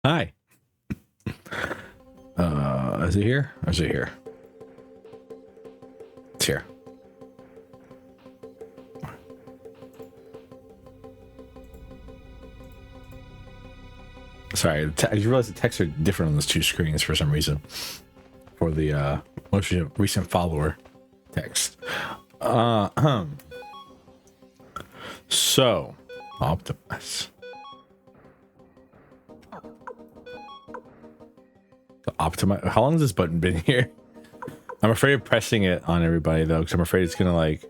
Hi. Is it here? Or is it here? It's here. Sorry, I just realized the texts are different on those two screens for some reason. For the most recent follower text. So, optimize. Optimize. How long has this button been here? I'm afraid of pressing it on everybody though, because I'm afraid it's gonna like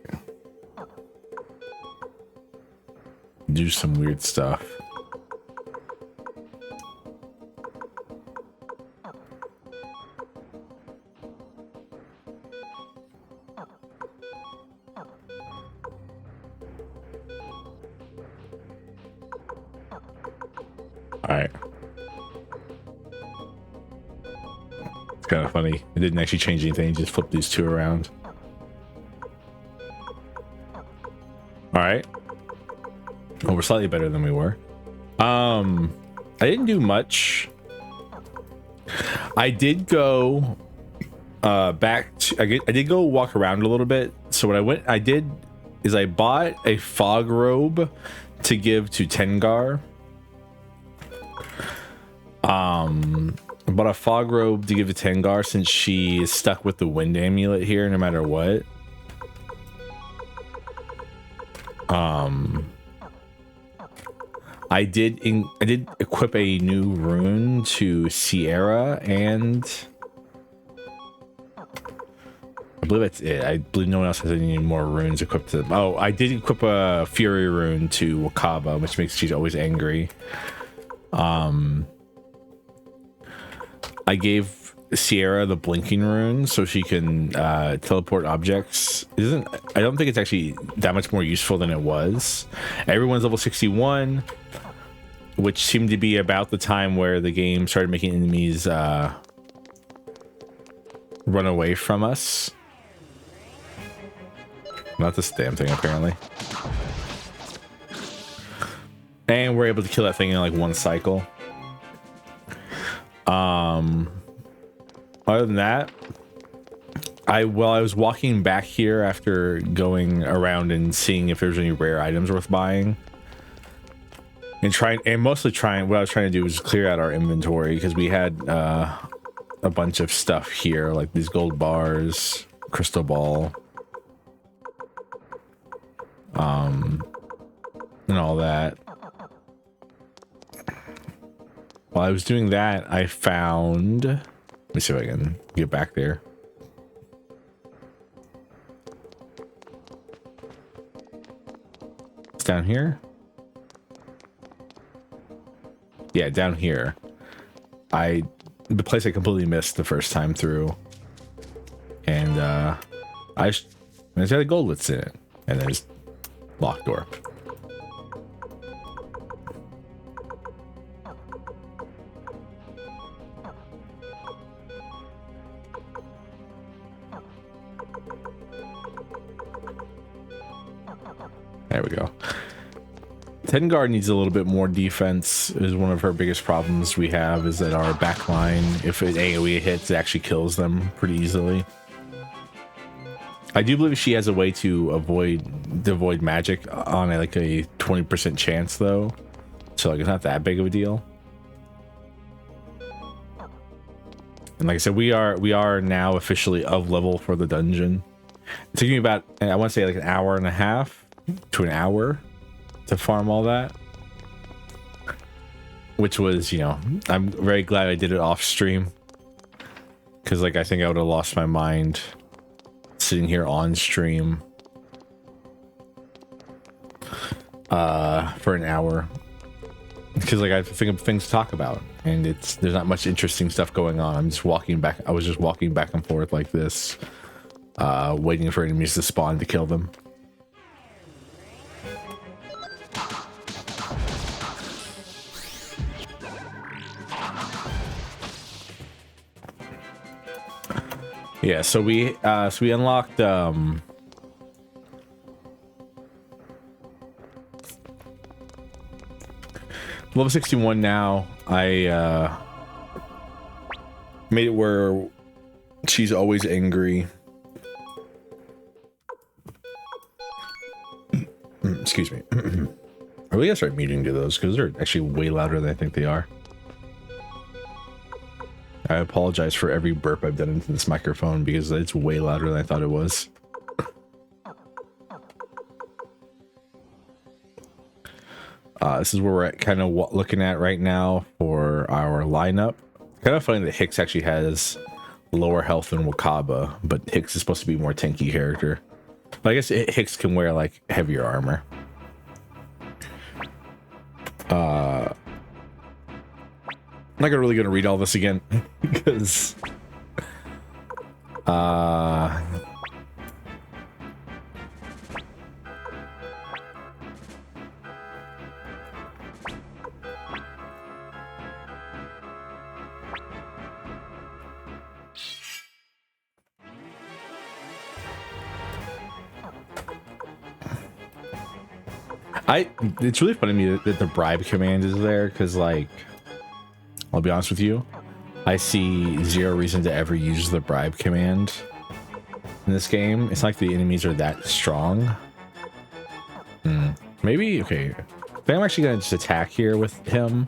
do some weird stuff. All right. Kind of funny. It didn't actually change anything. Just flip these two around. All right. Well, we're slightly better than we were. I didn't do much. I did go back to, I did go walk around a little bit. So what I did is I bought a fog robe to give to Tengar. I bought a fog robe to give to Tengar since she is stuck with the wind amulet here no matter what. I did equip a new rune to Sierra, and I believe that's it. I believe no one else has any more runes equipped to them. Oh, I did equip a fury rune to Wakaba, which makes she's always angry. I gave Sierra the blinking rune so she can teleport objects. I don't think it's actually that much more useful than it was. Everyone's level 61, which seemed to be about the time where the game started making enemies run away from us. Not this damn thing, apparently. And we're able to kill that thing in like one cycle. Other than that, I was walking back here after going around and seeing if there's any rare items worth buying, and what I was trying to do was clear out our inventory because we had a bunch of stuff here, like these gold bars, crystal ball, and all that. While I was doing that, I found... Let me see if I can get back there. It's down here? Yeah, down here. The place I completely missed the first time through. And it's got a gold wits in it. And there's locked door. There we go. Tengar needs a little bit more defense. Is one of her biggest problems we have is that our back line, if it AoE hits, it actually kills them pretty easily. I do believe she has a way to avoid magic on like a 20% chance though. So like it's not that big of a deal. And like I said, we are now officially of level for the dungeon. It took me about, I want to say like an hour and a half to an hour to farm all that, which was, you know, I'm very glad I did it off stream, because like I think I would have lost my mind sitting here on stream for an hour, because like I think of things to talk about and there's not much interesting stuff going on. I was just walking back and forth like this, waiting for enemies to spawn to kill them. Yeah, so we unlocked Level 61 now. I made it where she's always angry. Excuse me. I really gotta start muting to those because they're actually way louder than I think they are. I apologize for every burp I've done into this microphone because it's way louder than I thought it was. This is where we're kind of looking at right now for our lineup. Kind of funny that Hicks actually has lower health than Wakaba, but Hicks is supposed to be a more tanky character. But I guess Hicks can wear like heavier armor. I'm not really gonna read all this again because it's really funny to me that the bribe command is there because, like, I'll be honest with you, I see zero reason to ever use the bribe command in this game. It's not like the enemies are that strong. Maybe, okay. I think I'm actually gonna just attack here with him.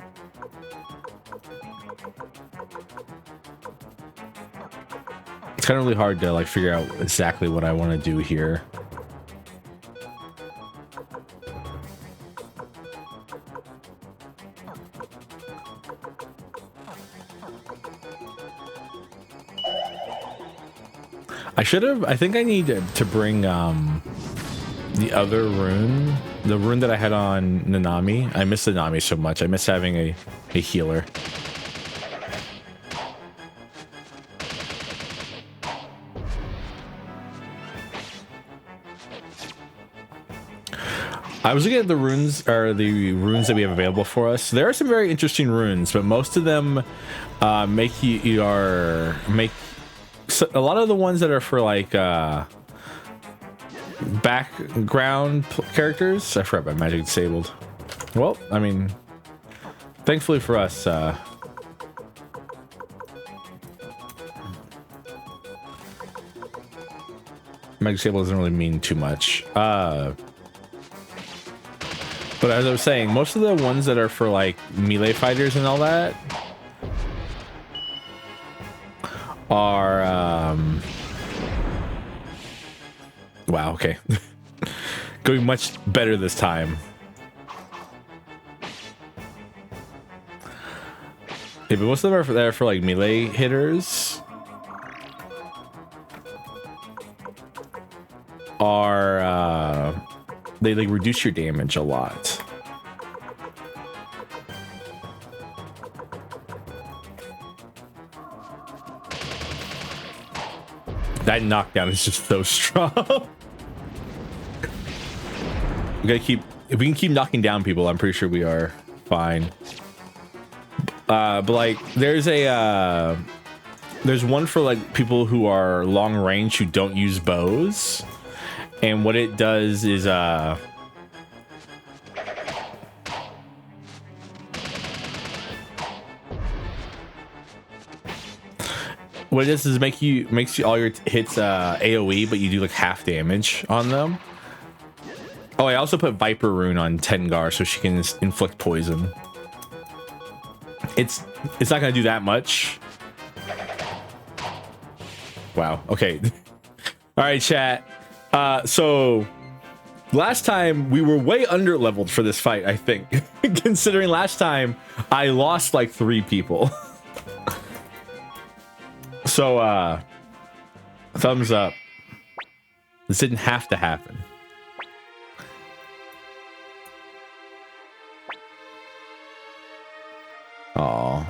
It's kind of really hard to like figure out exactly what I want to do here. I think I need to bring the other rune, the rune that I had on Nanami. I miss Nanami so much. I miss having a healer. I was looking at the runes, or the runes that we have available for us. There are some very interesting runes, but most of them make a lot of the ones that are for like background characters. I forgot about magic disabled. Well, I mean, thankfully for us, magic disabled doesn't really mean too much. But as I was saying, most of the ones that are for like melee fighters and all that are wow, okay. Going much better this time. Yeah, but most of them are there for like melee hitters. Are they like reduce your damage a lot. That knockdown is just so strong. We gotta keep, if we can keep knocking down people, I'm pretty sure we are fine. But like there's one for like people who are long range who don't use bows, and what it does is what it does is makes you all your hits AoE, but you do like half damage on them. Oh, I also put Viper Rune on Tengar so she can inflict poison. It's not gonna do that much. Wow. Okay. All right, chat. So last time we were way under leveled for this fight, I think, considering last time I lost like 3 people. So, thumbs up. This didn't have to happen. Aw.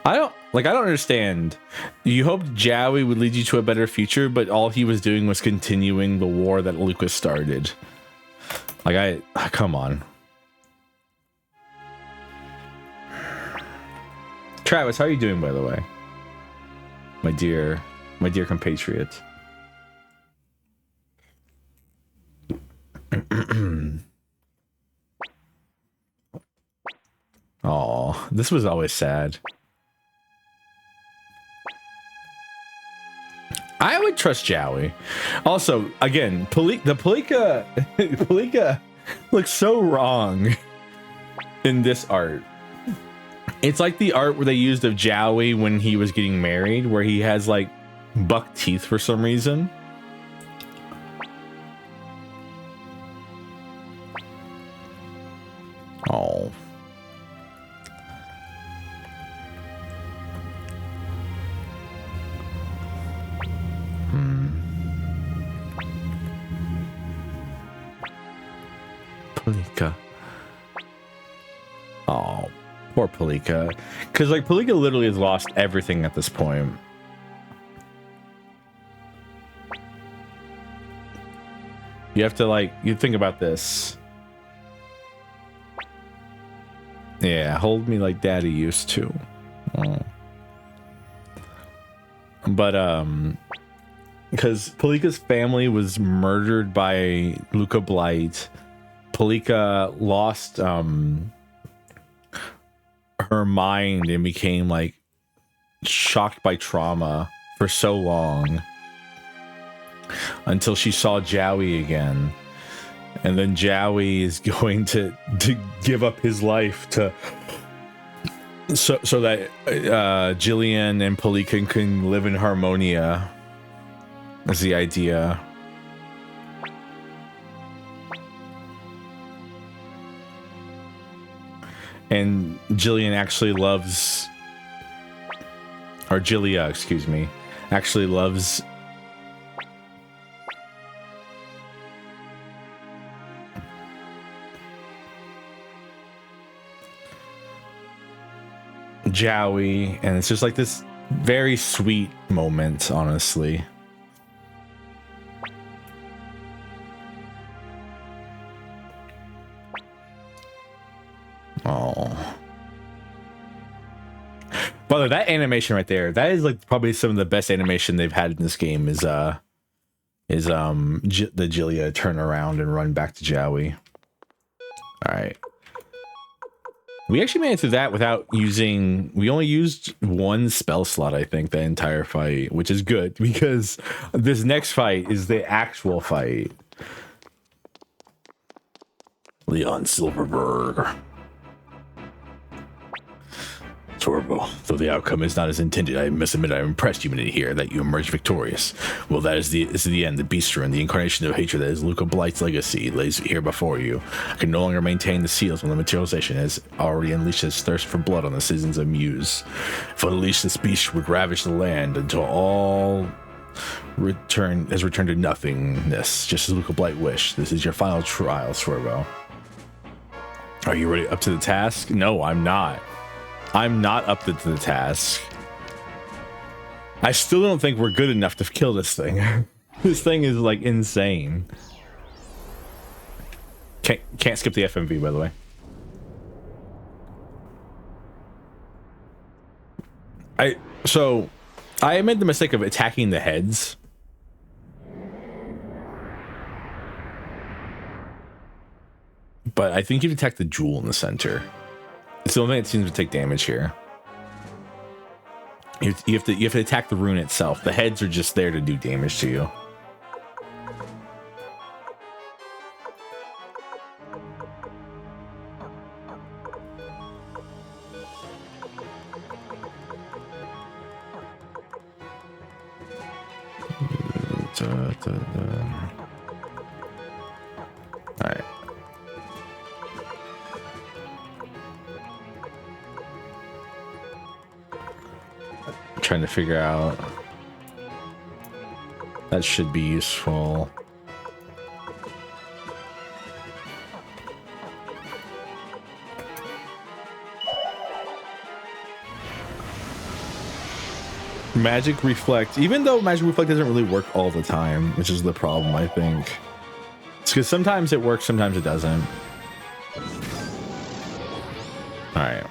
I don't understand. You hoped Jowie would lead you to a better future, but all he was doing was continuing the war that Lucas started. Like, come on. Travis, how are you doing, by the way? My dear compatriot. Oh, this was always sad. I would trust Jowie. Also, again, Palika Palika looks so wrong in this art. It's like the art where they used of Jowie when he was getting married, where he has like buck teeth for some reason. Oh. Palika. Oh, poor Palika. Because, like, Palika literally has lost everything at this point. You have to, like, you think about this. Yeah, hold me like daddy used to. Oh. But, because Palika's family was murdered by Luca Blight. Palika lost her mind and became like shocked by trauma for so long until she saw Jowie again, and then Jowie is going to give up his life to so that Jillian and Palika can live in harmonia. Is the idea. And Jillian actually loves, or Jillia, excuse me, actually loves Jowie, and it's just like this very sweet moment, honestly. Oh. By the way, that animation right there, that is like probably some of the best animation they've had in this game is the Jillia turn around and run back to Jowie. All right. We actually made it through that without using, we only used one spell slot, I think, the entire fight, which is good because this next fight is the actual fight. Leon Silverberg. Torbo, though the outcome is not as intended, I must admit I'm impressed you made it here, that you emerged victorious. Well, this is the end, the beast run, the incarnation of hatred that is Luca Blight's legacy lays here before you. I can no longer maintain the seals when the materialization has already unleashed its thirst for blood on the citizens of Muse. If unleashed, this beast would ravage the land until all has returned to nothingness, just as Luca Blight wished. This is your final trial, Swervo. Are you ready up to the task? No, I'm not. I'm not up to the task. I still don't think we're good enough to kill this thing. This thing is like insane. Can't skip the FMV, by the way. I made the mistake of attacking the heads. But I think you have to attack the jewel in the center. It's the only thing that seems to take damage here. You have to attack the rune itself. The heads are just there to do damage to you. All right. Trying to figure out, that should be useful. Magic Reflect, even though Magic Reflect doesn't really work all the time, which is the problem, I think. It's because sometimes it works, sometimes it doesn't. All right.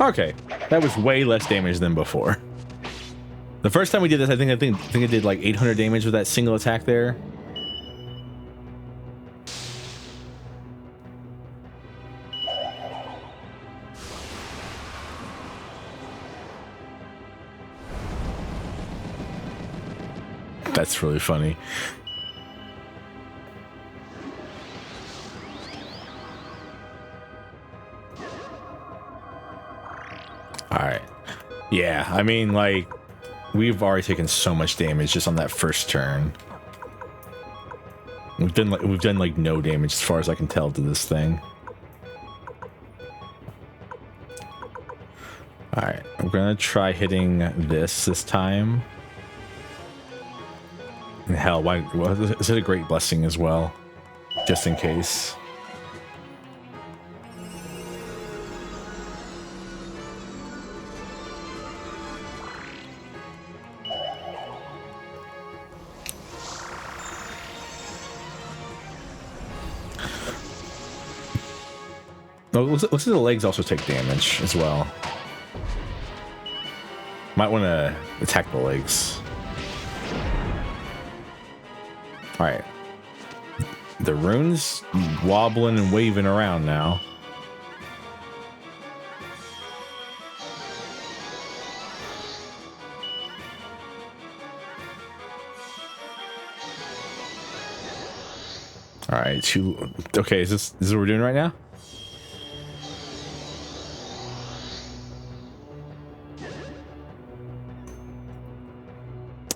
Okay, That was way less damage than before. The first time we did this, I think it did like 800 damage with that single attack there. That's really funny. All right. Yeah, I mean, like, we've already taken so much damage just on that first turn. We've done like no damage as far as I can tell to this thing. All right, I'm gonna try hitting this time. And hell, why? Well, is it a great blessing as well, just in case? Oh, looks like the legs also take damage as well. Might want to attack the legs. All right. The rune's wobbling and waving around now. All right. Okay, is this what we're doing right now?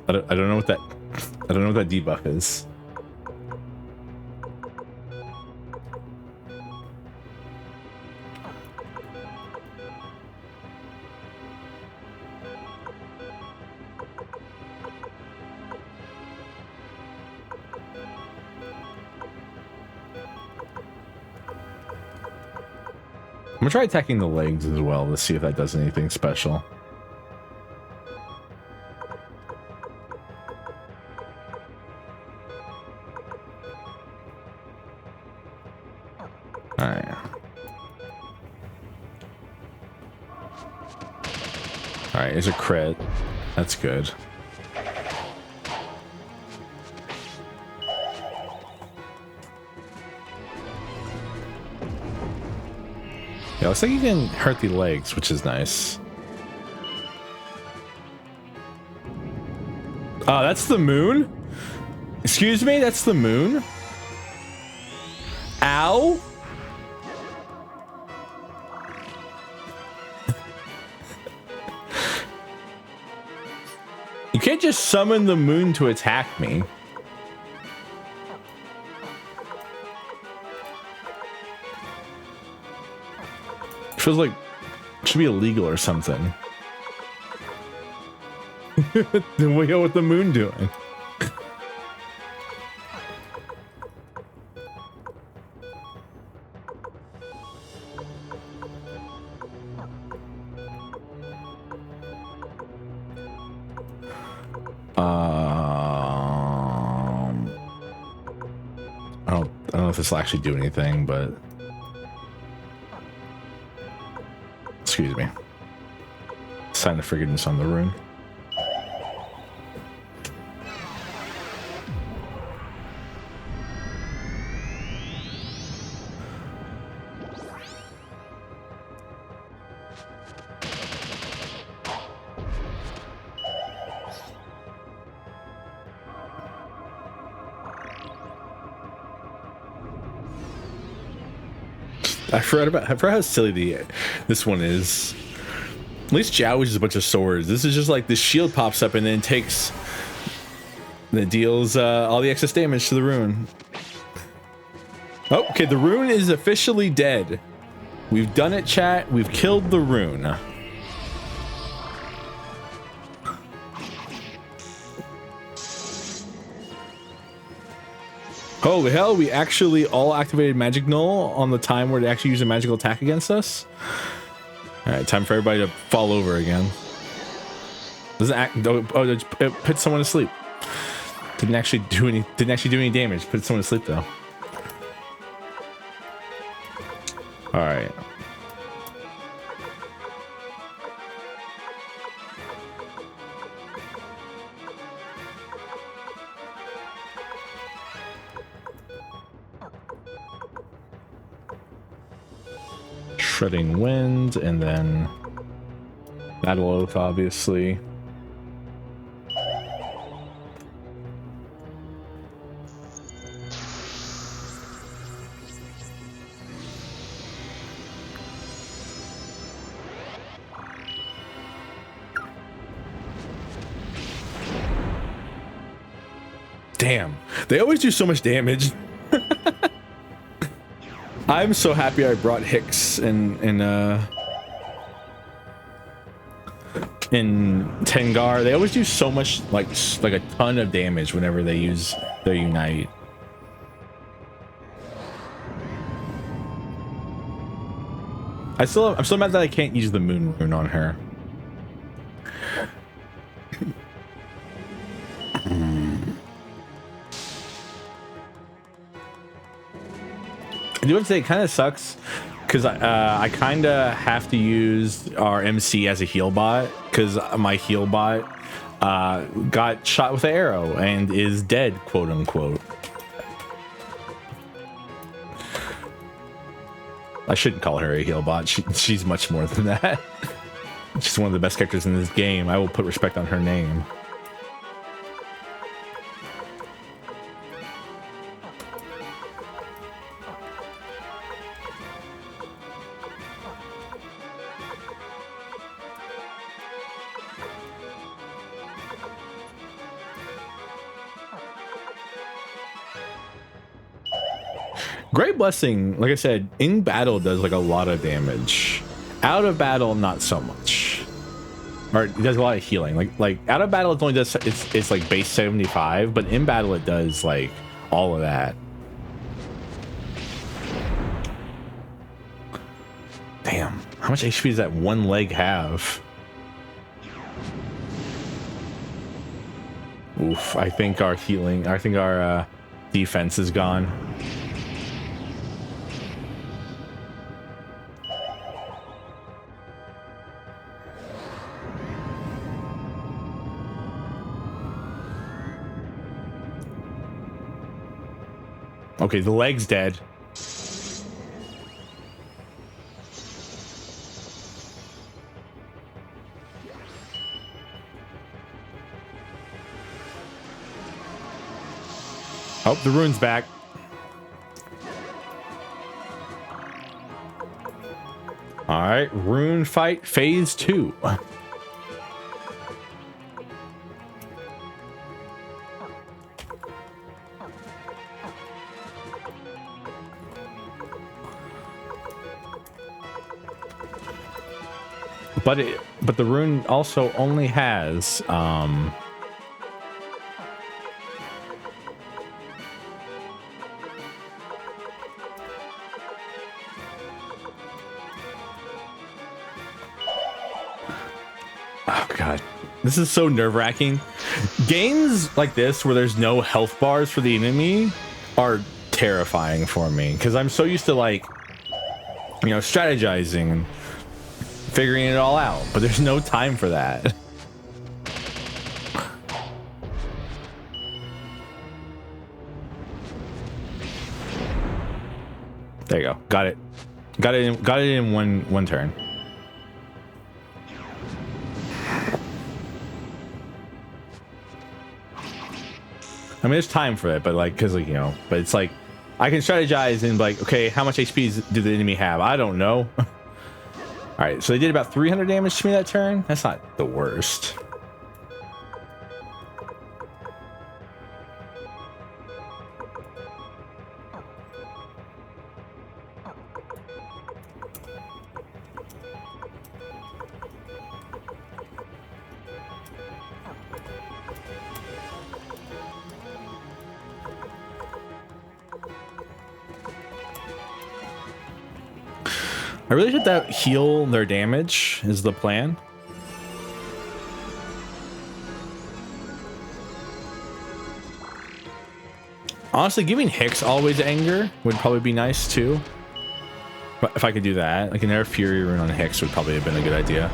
I don't know what that debuff is. I'm gonna try attacking the legs as well to see if that does anything special. Alright, there's a crit. That's good. Yeah, looks like you can hurt the legs, which is nice. Oh, that's the moon? Excuse me, that's the moon? Ow! You can't just summon the moon to attack me. Feels like it should be illegal or something. Then what with the moon doing? I don't know if this will actually do anything, but excuse me. Sign of forgiveness on the rune. I forgot how silly this one is. At least Jiao is a bunch of swords. This is just like the shield pops up and then takes, and it deals all the excess damage to the rune. Oh, okay, the rune is officially dead. We've done it, chat. We've killed the rune. Holy hell, we actually all activated Magic Null on the time where they actually use a magical attack against us. Alright, time for everybody to fall over again. Doesn't act. Oh, it put someone to sleep. Didn't actually do any damage. Put someone to sleep though. Alright. Shredding Wind, and then Battle Oath, obviously. Damn, they always do so much damage. I'm so happy I brought Hicks in Tengar. They always do so much, like a ton of damage whenever they use their Unite. I'm still mad that I can't use the Moon Rune on her. I do have to say it kind of sucks because I kind of have to use our MC as a heal bot because my heal bot got shot with an arrow and is dead, quote unquote. I shouldn't call her a heal bot. She's much more than that. She's one of the best characters in this game. I will put respect on her name. Great Blessing, like I said, in battle does like a lot of damage. Out of battle, not so much. Or it does a lot of healing. Like out of battle, it only does it's like base 75, but in battle it does like all of that. Damn, how much HP does that one leg have? Oof, I think our defense is gone. Okay, the leg's dead. Oh, the rune's back. All right, rune fight phase 2. But the rune also only has oh god, this is so nerve-wracking. Games like this where there's no health bars for the enemy are terrifying for me because I'm so used to, like, you know, strategizing and figuring it all out, but there's no time for that. There you go. Got it in one turn. I mean, there's time for it, but like, because, like, you know, but it's like I can strategize and like, okay, how much HP do the enemy have? I don't know. All right, so they did about 300 damage to me that turn. That's not the worst. I really should that heal their damage is the plan. Honestly, giving Hicks always anger would probably be nice too. But if I could do that, like an Air Fury rune on Hicks would probably have been a good idea.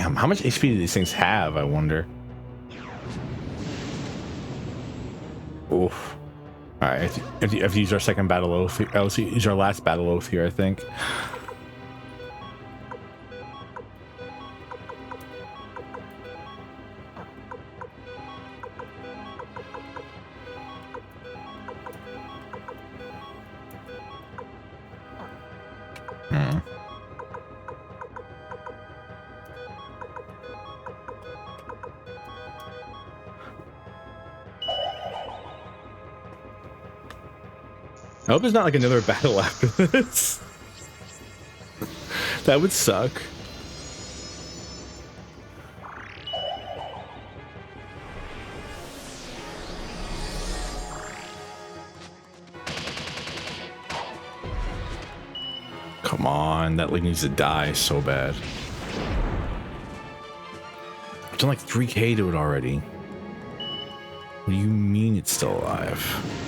Damn, how much HP do these things have, I wonder? Oof. Alright, if you use our second battle oath, let's use our last battle oath here, I think. I hope there's not like another battle after this. That would suck. Come on, that like needs to die so bad. I've done like 3K to it already. What do you mean it's still alive?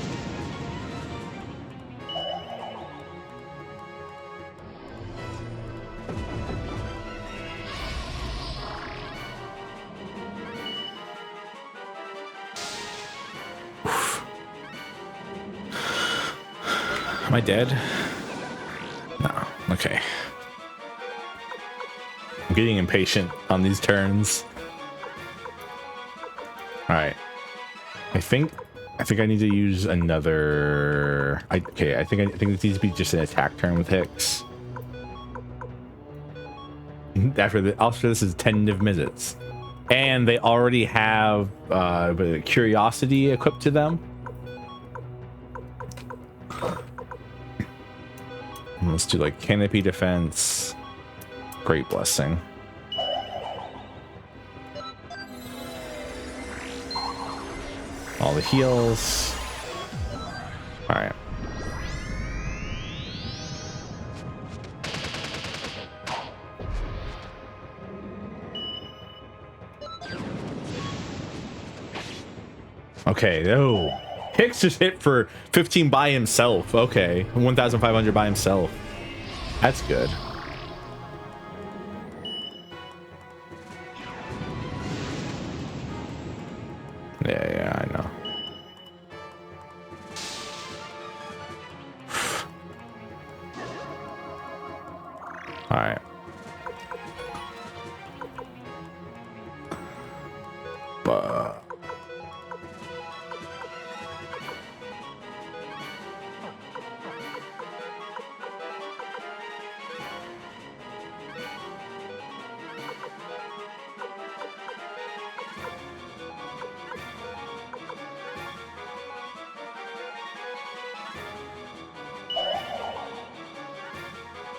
Am I dead? No. Okay. I'm getting impatient on these turns. All right. I think I need to use another. Okay. I think it needs to be just an attack turn with Hicks. After this is tentative visits, and they already have curiosity equipped to them. Let's do like canopy defense, great blessing. All the heals. All right. Okay, no. Hicks just hit for 15 by himself. Okay, 1,500 by himself. That's good. Yeah, I know. All right. But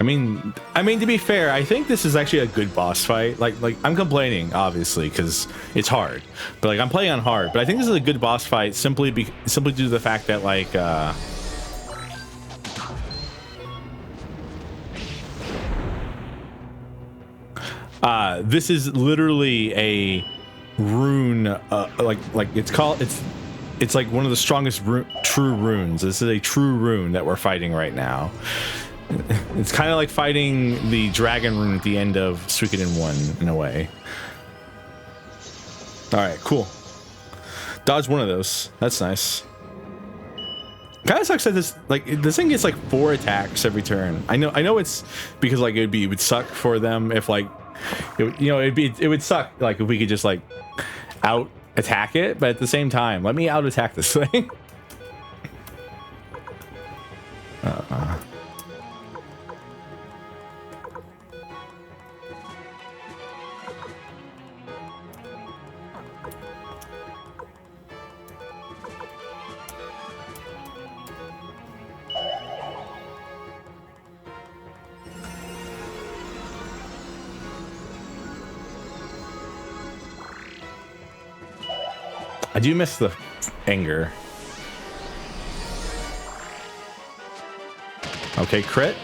I mean, to be fair, I think this is actually a good boss fight. Like I'm complaining, obviously, because it's hard. But like I'm playing on hard. But I think this is a good boss fight simply due to the fact that like this is literally a rune. It's like one of the strongest true runes. This is a true rune that we're fighting right now. It's kind of like fighting the dragon rune at the end of Suikoden 1 in a way. All right, cool. Dodge one of those. That's nice. Kind of sucks that this thing gets like 4 attacks every turn. I know it's because like it would suck for them if like it would suck like if we could just like out attack it, but at the same time, let me out attack this thing. I do miss the anger. Okay, crit.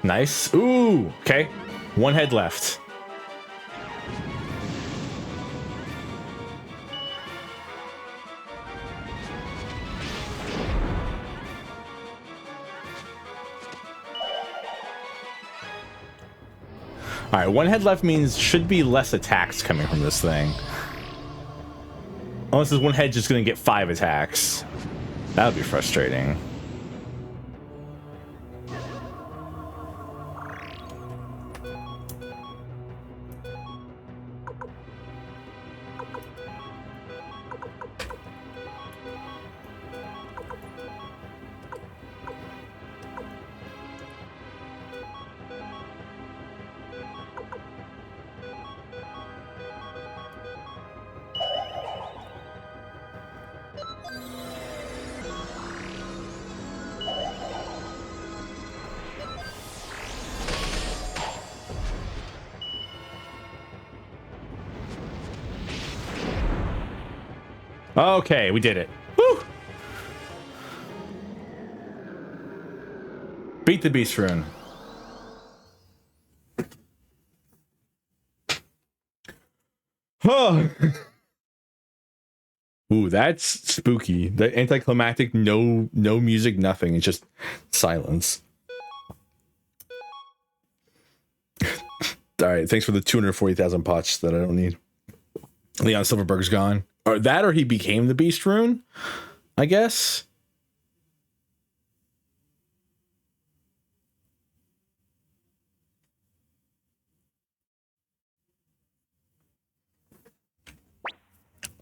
Nice. Ooh, okay. 1 head left. All right, one head left means should be less attacks coming from this thing. Unless this one head just gonna get 5 attacks. That would be frustrating. Okay, we did it. Woo! Beat the beast rune. Oh. Ooh, that's spooky. The anticlimactic, no music, nothing. It's just silence. All right, thanks for the 240,000 pots that I don't need. Leon Silverberg's gone. Or that, or he became the beast rune, I guess.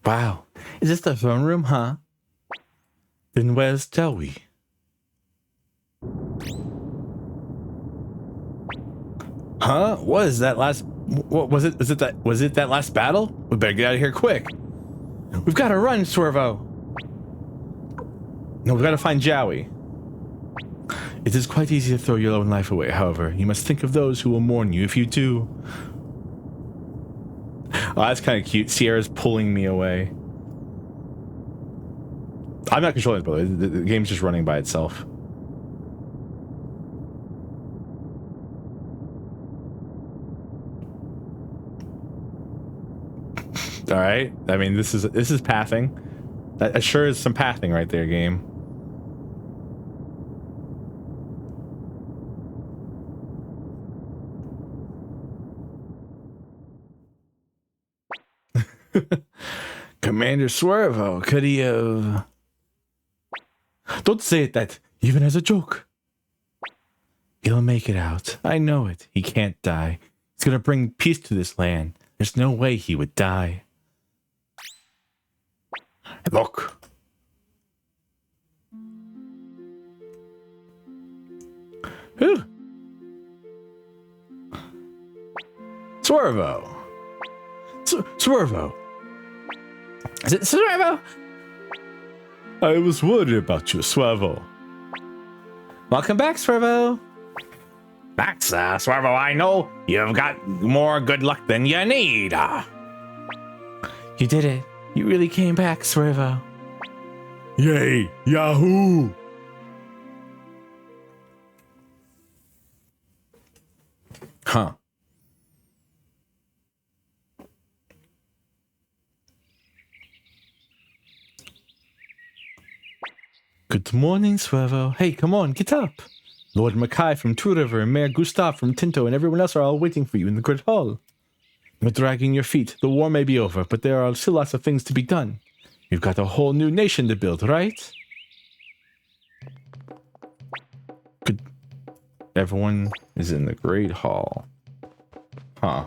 Wow. Is this the throne room, huh? Then where's Joey? Huh? What is that last... What was it? Was it that last battle? We better get out of here quick. We've got to run, Swervo. No, we've got to find Joey. It is quite easy to throw your own life away, however. You must think of those who will mourn you if you do. Oh, that's kind of cute. Sierra's pulling me away. I'm not controlling it, by the way. The game's just running by itself. All right. I mean, this is pathing. That sure is some pathing right there, game. Commander Swervo, could he have... Don't say it that, even as a joke. He'll make it out. I know it. He can't die. He's gonna bring peace to this land. There's no way he would die. Look. Whew. Swervo. Swervo. Is it Swervo? I was worried about you, Swervo. Welcome back, Swervo. That's Swervo. I know you've got more good luck than you need. You did it. You really came back, Swervo. Yay, Yahoo! Huh. Good morning, Swervo. Hey, come on, get up. Lord Mackay from Two River and Mayor Gustav from Tinto and everyone else are all waiting for you in the Great Hall. You're dragging your feet. The war may be over, but there are still lots of things to be done. You've got a whole new nation to build, right? Good. Everyone is in the Great Hall. Huh.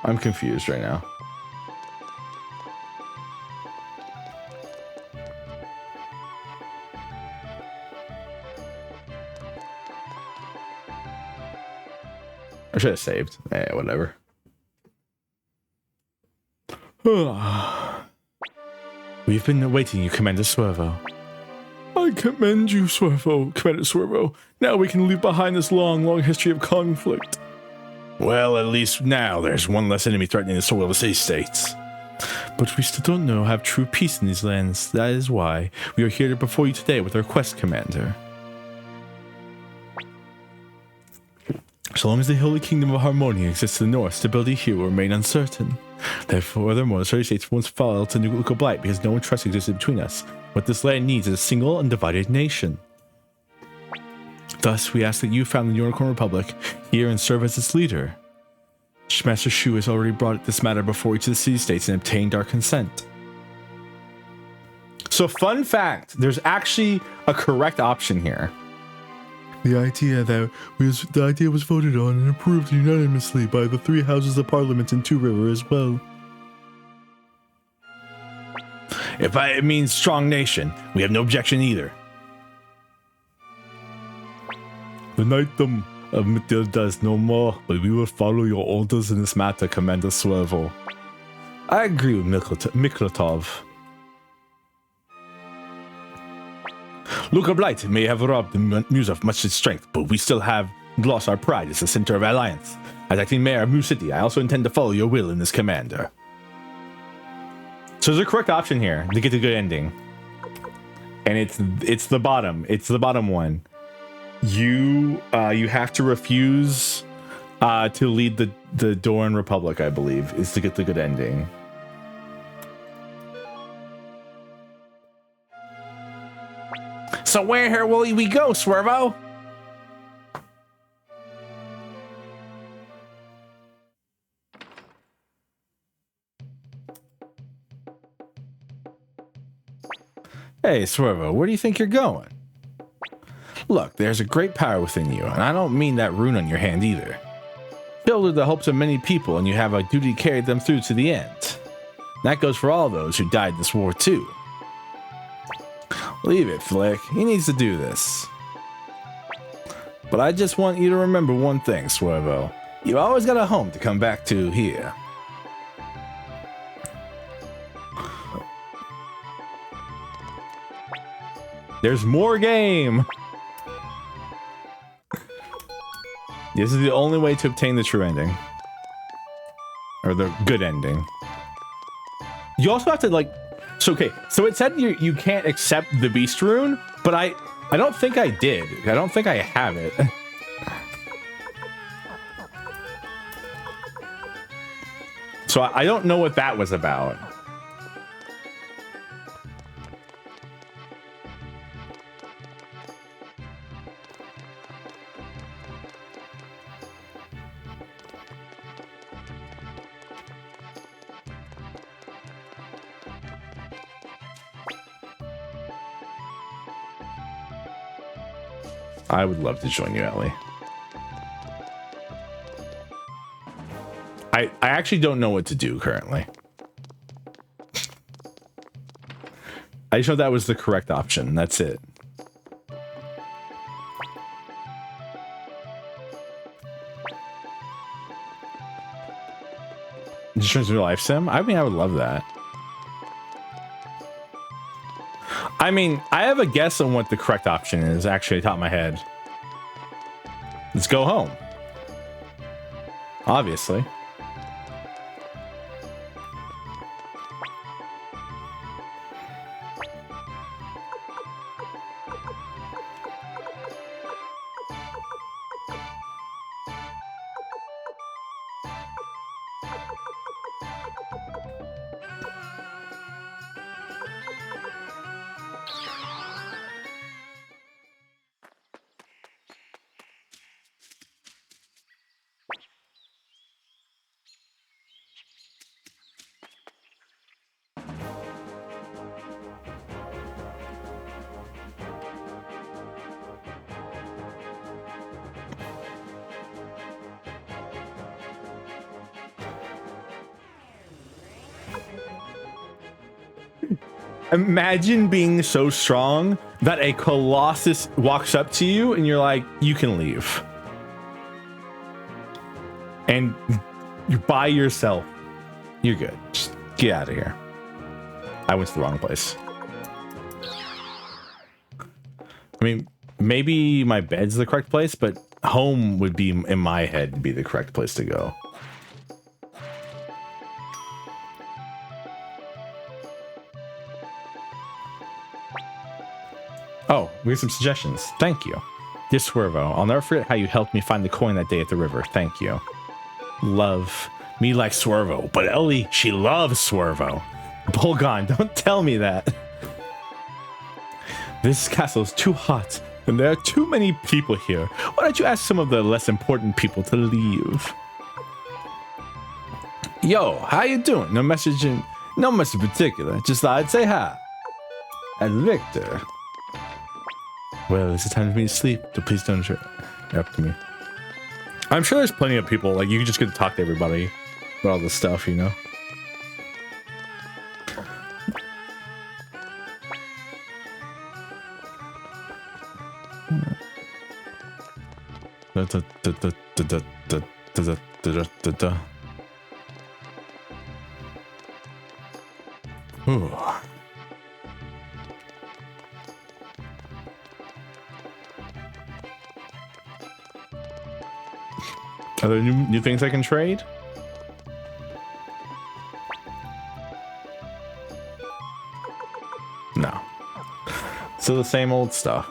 I'm confused right now. I should have saved. Eh, whatever. We've been awaiting you, Commander Swervo. I commend you, Swervo, Commander Swervo. Now we can leave behind this long, long history of conflict. Well, at least now there's one less enemy threatening the soil of the city-states. But we still don't know have true peace in these lands. That is why we are here before you today with our quest, Commander. So long as the Holy Kingdom of Harmonia exists in the north, stability here will remain uncertain. Furthermore, the Surly States won't fall to nuclear blight because no one trust exists between us. What this land needs is a single, undivided nation. Thus, we ask that you found the Unicorn Republic here and serve as its leader. Master Shu has already brought this matter before each of the city-states and obtained our consent. So, fun fact, there's actually a correct option here. The idea was voted on and approved unanimously by the 3 houses of parliament in Two River as well. If it means strong nation, we have no objection either. The Knightdom of Matilda is no more, but we will follow your orders in this matter, Commander Swervo. I agree with Miklatov. Luca Blight may have robbed the Muse of much its strength, but we still have lost our pride as the center of alliance. As acting mayor of Muse City, I also intend to follow your will in this, Commander. So there's a correct option here to get a good ending, and it's the bottom. It's the bottom one. You have to refuse to lead the Dunan Republic, I believe, is to get the good ending. So where will we go, Swervo? Hey, Swervo, where do you think you're going? Look, there's a great power within you, and I don't mean that rune on your hand either. Filled with the hopes of many people, and you have a duty to carry them through to the end. That goes for all those who died in this war too. Leave it, Flick. He needs to do this. But I just want you to remember one thing, Swervo. You always got a home to come back to here. There's more game! This is the only way to obtain the true ending. Or the good ending. You also have to, like... So, okay, so it said you can't accept the Beast Rune, but I don't think I did. I don't think I have it. So I don't know what that was about. I would love to join you, Ellie. I actually don't know what to do currently. I just know that was the correct option. That's it. Just turns into a life sim? I mean, I would love that. I mean, I have a guess on what the correct option is, actually, top of my head. Let's go home. Obviously. Imagine being so strong that a Colossus walks up to you and you're like, you can leave. And you're by yourself. You're good. Just get out of here. I went to the wrong place. I mean, maybe my bed's the correct place, but home would be, in my head, be the correct place to go. Oh, we have some suggestions. Thank you. Dear Swervo, I'll never forget how you helped me find the coin that day at the river. Thank you. Love, Me like Swervo, but Ellie, she loves Swervo. Bolgon, don't tell me that. This castle is too hot, and there are too many people here. Why don't you ask some of the less important people to leave? Yo, how you doing? No message in particular. Just thought I'd say hi. And Victor. Well, is it time for me to sleep? So please don't interrupt me. I'm sure there's plenty of people, like, you just get to talk to everybody about all this stuff, you know? Ooh. Are there new things I can trade? No. Still the same old stuff.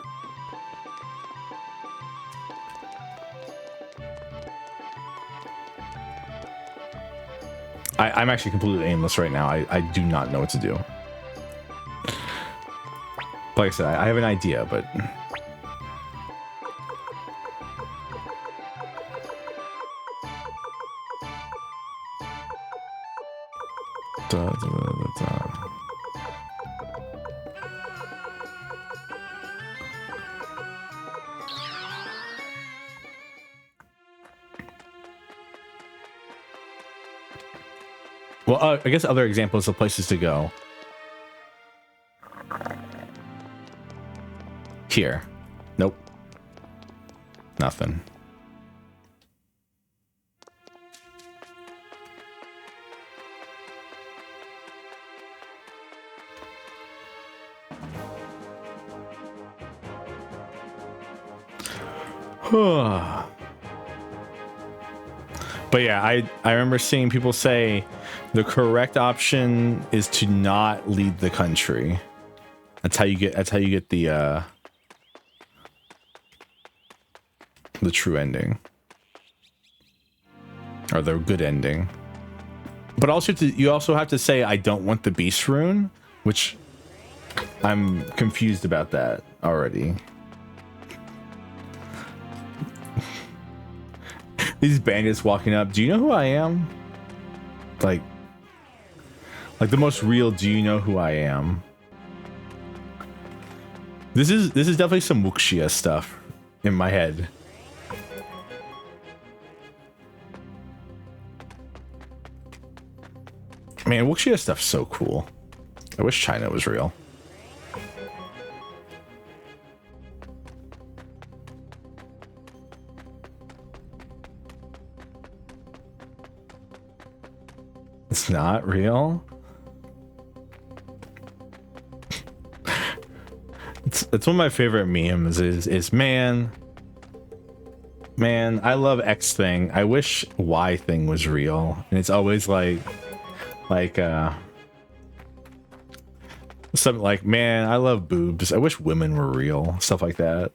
I'm actually completely aimless right now. I do not know what to do. Like I said, I have an idea, but... Well, I guess other examples of places to go. Here. Nope. Nothing. But yeah, I remember seeing people say the correct option is to not lead the country. That's how you get the true ending. Or the good ending. But also you also have to say I don't want the beast rune, which I'm confused about that already. These bandits walking up. Do you know who I am? Like the most real. Do you know who I am? This is definitely some wuxia stuff in my head. Man, wuxia stuff's so cool. I wish China was real. It's not real. It's one of my favorite memes is man, I love X thing. I wish Y thing was real. And it's always like something like, man, I love boobs. I wish women were real. Stuff like that.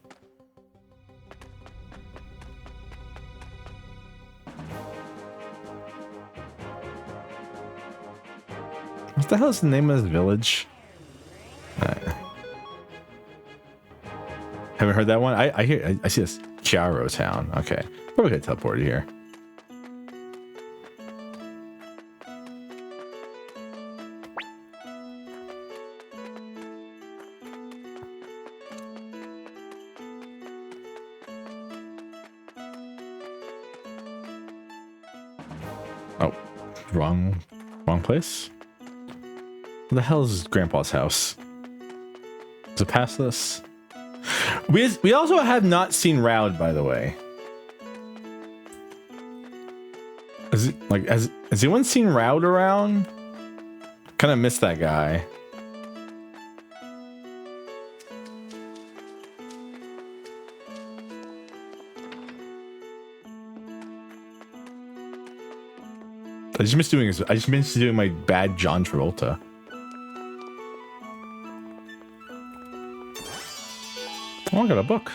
What the hell is the name of this village? Haven't heard that one. I see this Chiaro Town. Okay, probably get teleported here. Oh, wrong place. What the hell is Grandpa's house? Does it pass this? We also have not seen Raud, by the way. Has anyone seen Raud around? Kind of missed that guy. I just miss doing my bad John Travolta. Oh, I got a book.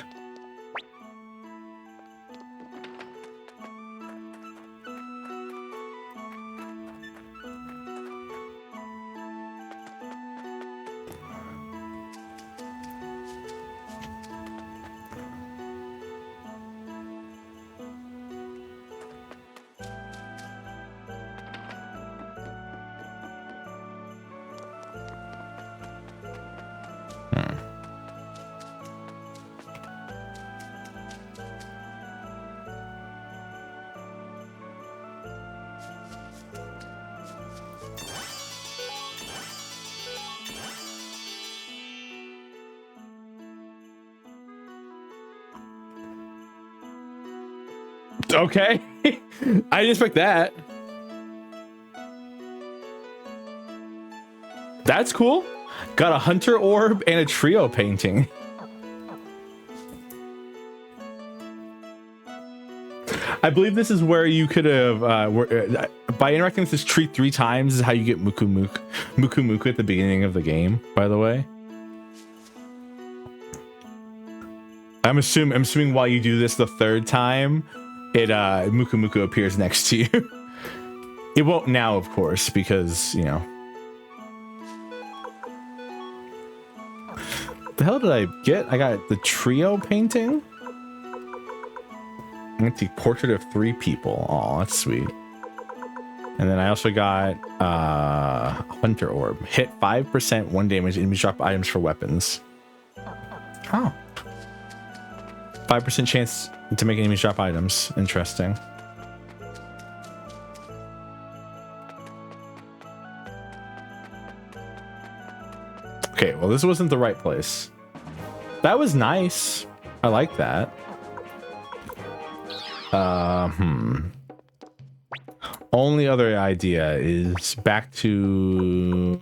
Okay. I didn't expect that. That's cool. Got a hunter orb and a trio painting. I believe this is where you could have, by interacting with this tree 3 times is how you get Muku Muku at the beginning of the game, by the way. I'm assuming while you do this the 3rd time, it Muku Muku appears next to you. It won't now, of course, because, you know. What the hell did I get? I got the trio painting. Anti-portrait of 3 people. Oh, that's sweet. And then I also got hunter orb. Hit 5% 1 damage enemy drop items for weapons. Oh. 5% chance to make enemies drop items. Interesting. Okay, well, this wasn't the right place. That was nice. I like that. Only other idea is back to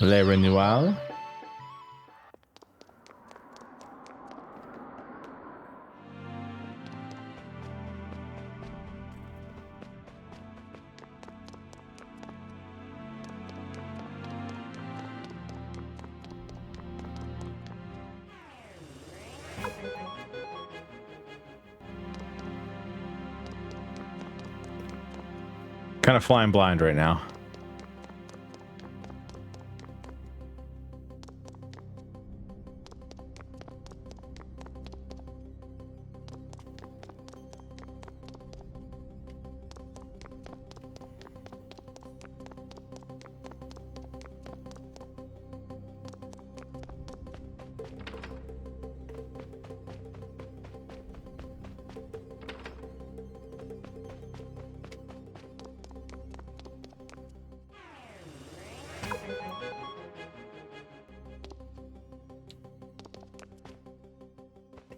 Le Renewal. Kind of flying blind right now.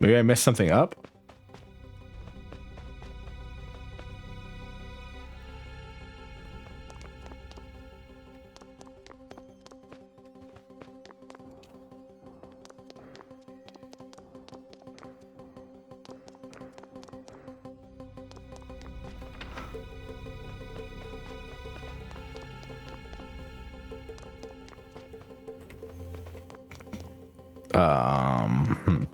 Maybe I messed something up. Hmm.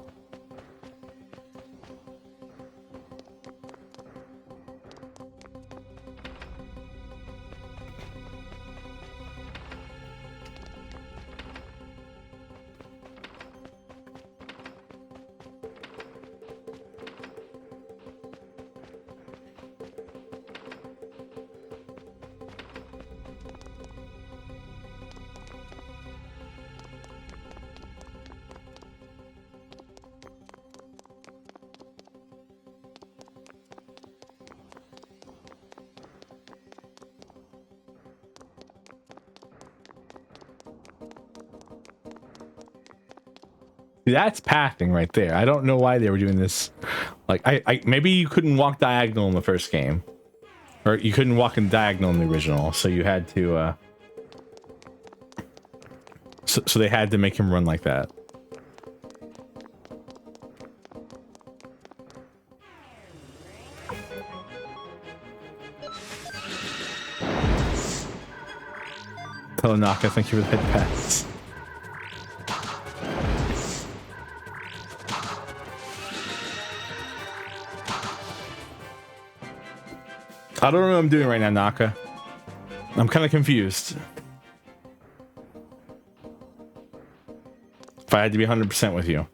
That's pathing right there. I don't know why they were doing this. Like, I maybe you couldn't walk diagonal in the first game, or you couldn't walk in diagonal in the original, so you had to. So they had to make him run like that. Hello, Naka. Thank you for the head pass. I don't know what I'm doing right now, Naka. I'm kind of confused. If I had to be 100% with you.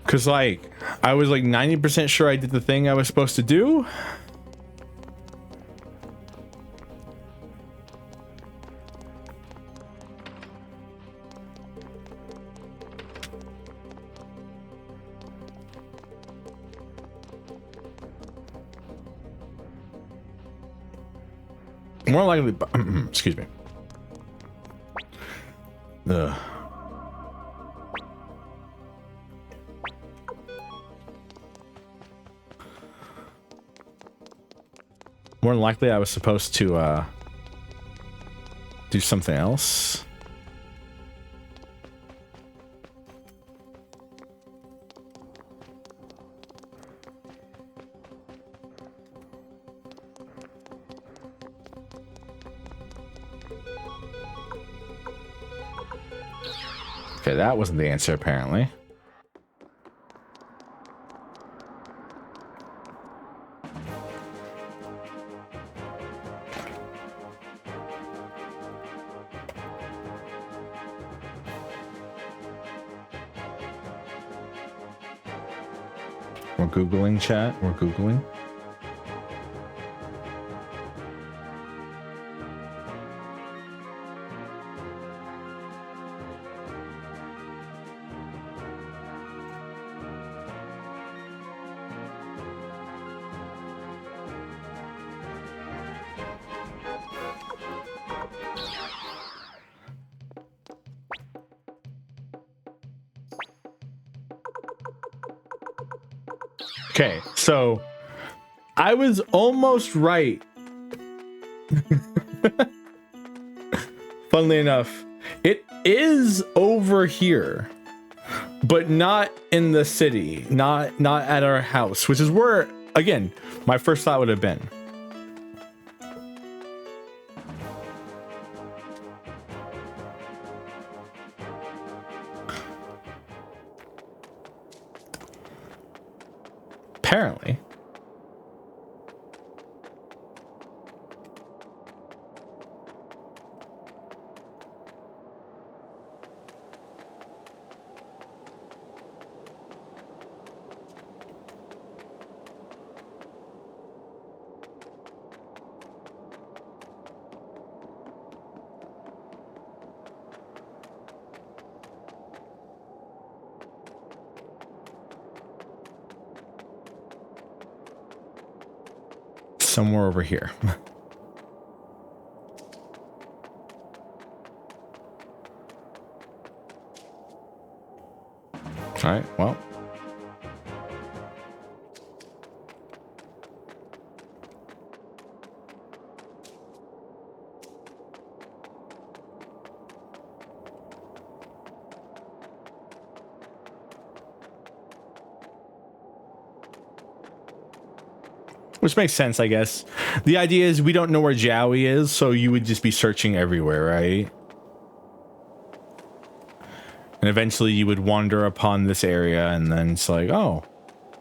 Because, like, I was like 90% sure I did the thing I was supposed to do. More likely, excuse me. Ugh. More than likely, I was supposed to do something else. Okay, that wasn't the answer, apparently. We're Googling, chat. We're Googling. Okay, so I was almost right. Funnily enough, it is over here, but not in the city, not at our house, which is where, again, my first thought would have been. Apparently. Somewhere over here. All right, well. Which makes sense, I guess. The idea is we don't know where Jowie is, so you would just be searching everywhere, right? And eventually you would wander upon this area, and then it's like, oh,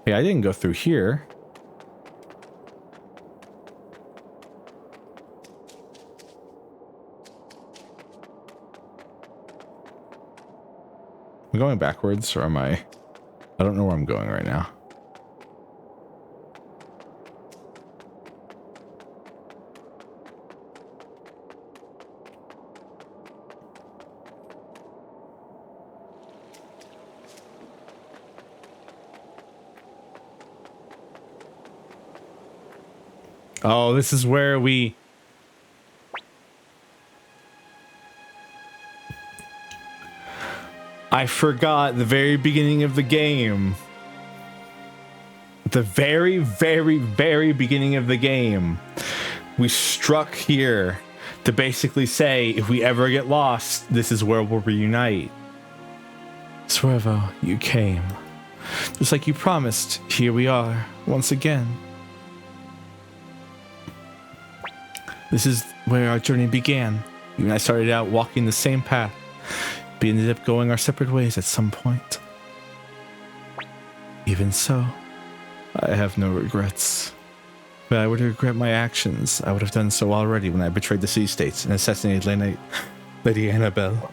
hey, I didn't go through here. I'm going backwards, or am I? I don't know where I'm going right now. Oh, this is where we... I forgot the very beginning of the game. The very, very, very beginning of the game. We struck here to basically say, if we ever get lost, this is where we'll reunite. Servo, you came. Just like you promised, here we are, once again. This is where our journey began. You and I started out walking the same path, but ended up going our separate ways at some point. Even so, I have no regrets. If I were to regret my actions, I would have done so already when I betrayed the Sea States and assassinated Lady Annabelle.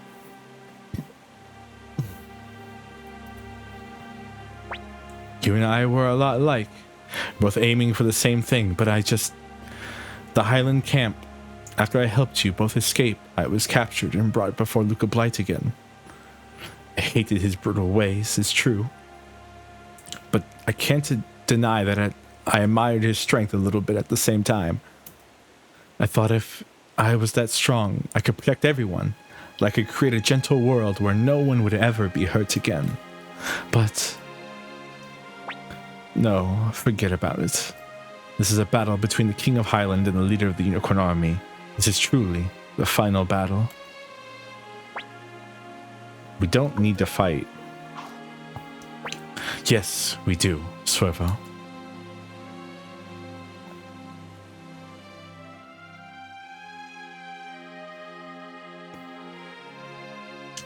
You and I were a lot alike, both aiming for the same thing, but the Highland camp. After I helped you both escape, I was captured and brought before Luca Blight again. I hated his brutal ways, it's true. But I can't deny that I admired his strength a little bit at the same time. I thought if I was that strong, I could protect everyone. That I could create a gentle world where no one would ever be hurt again. But no, forget about it. This is a battle between the King of Highland and the leader of the Unicorn Army. This is truly the final battle. We don't need to fight. Yes, we do, Servo.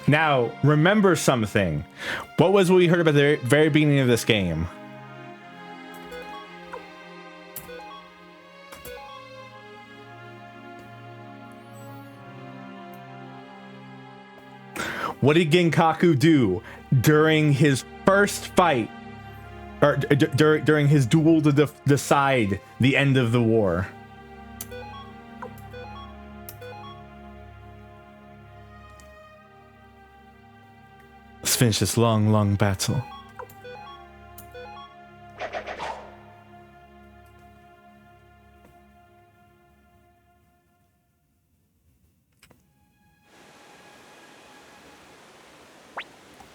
Now, remember something. What was what we heard about the very beginning of this game? What did Genkaku do during his first fight? Or during his duel to decide the end of the war? Let's finish this long, long battle.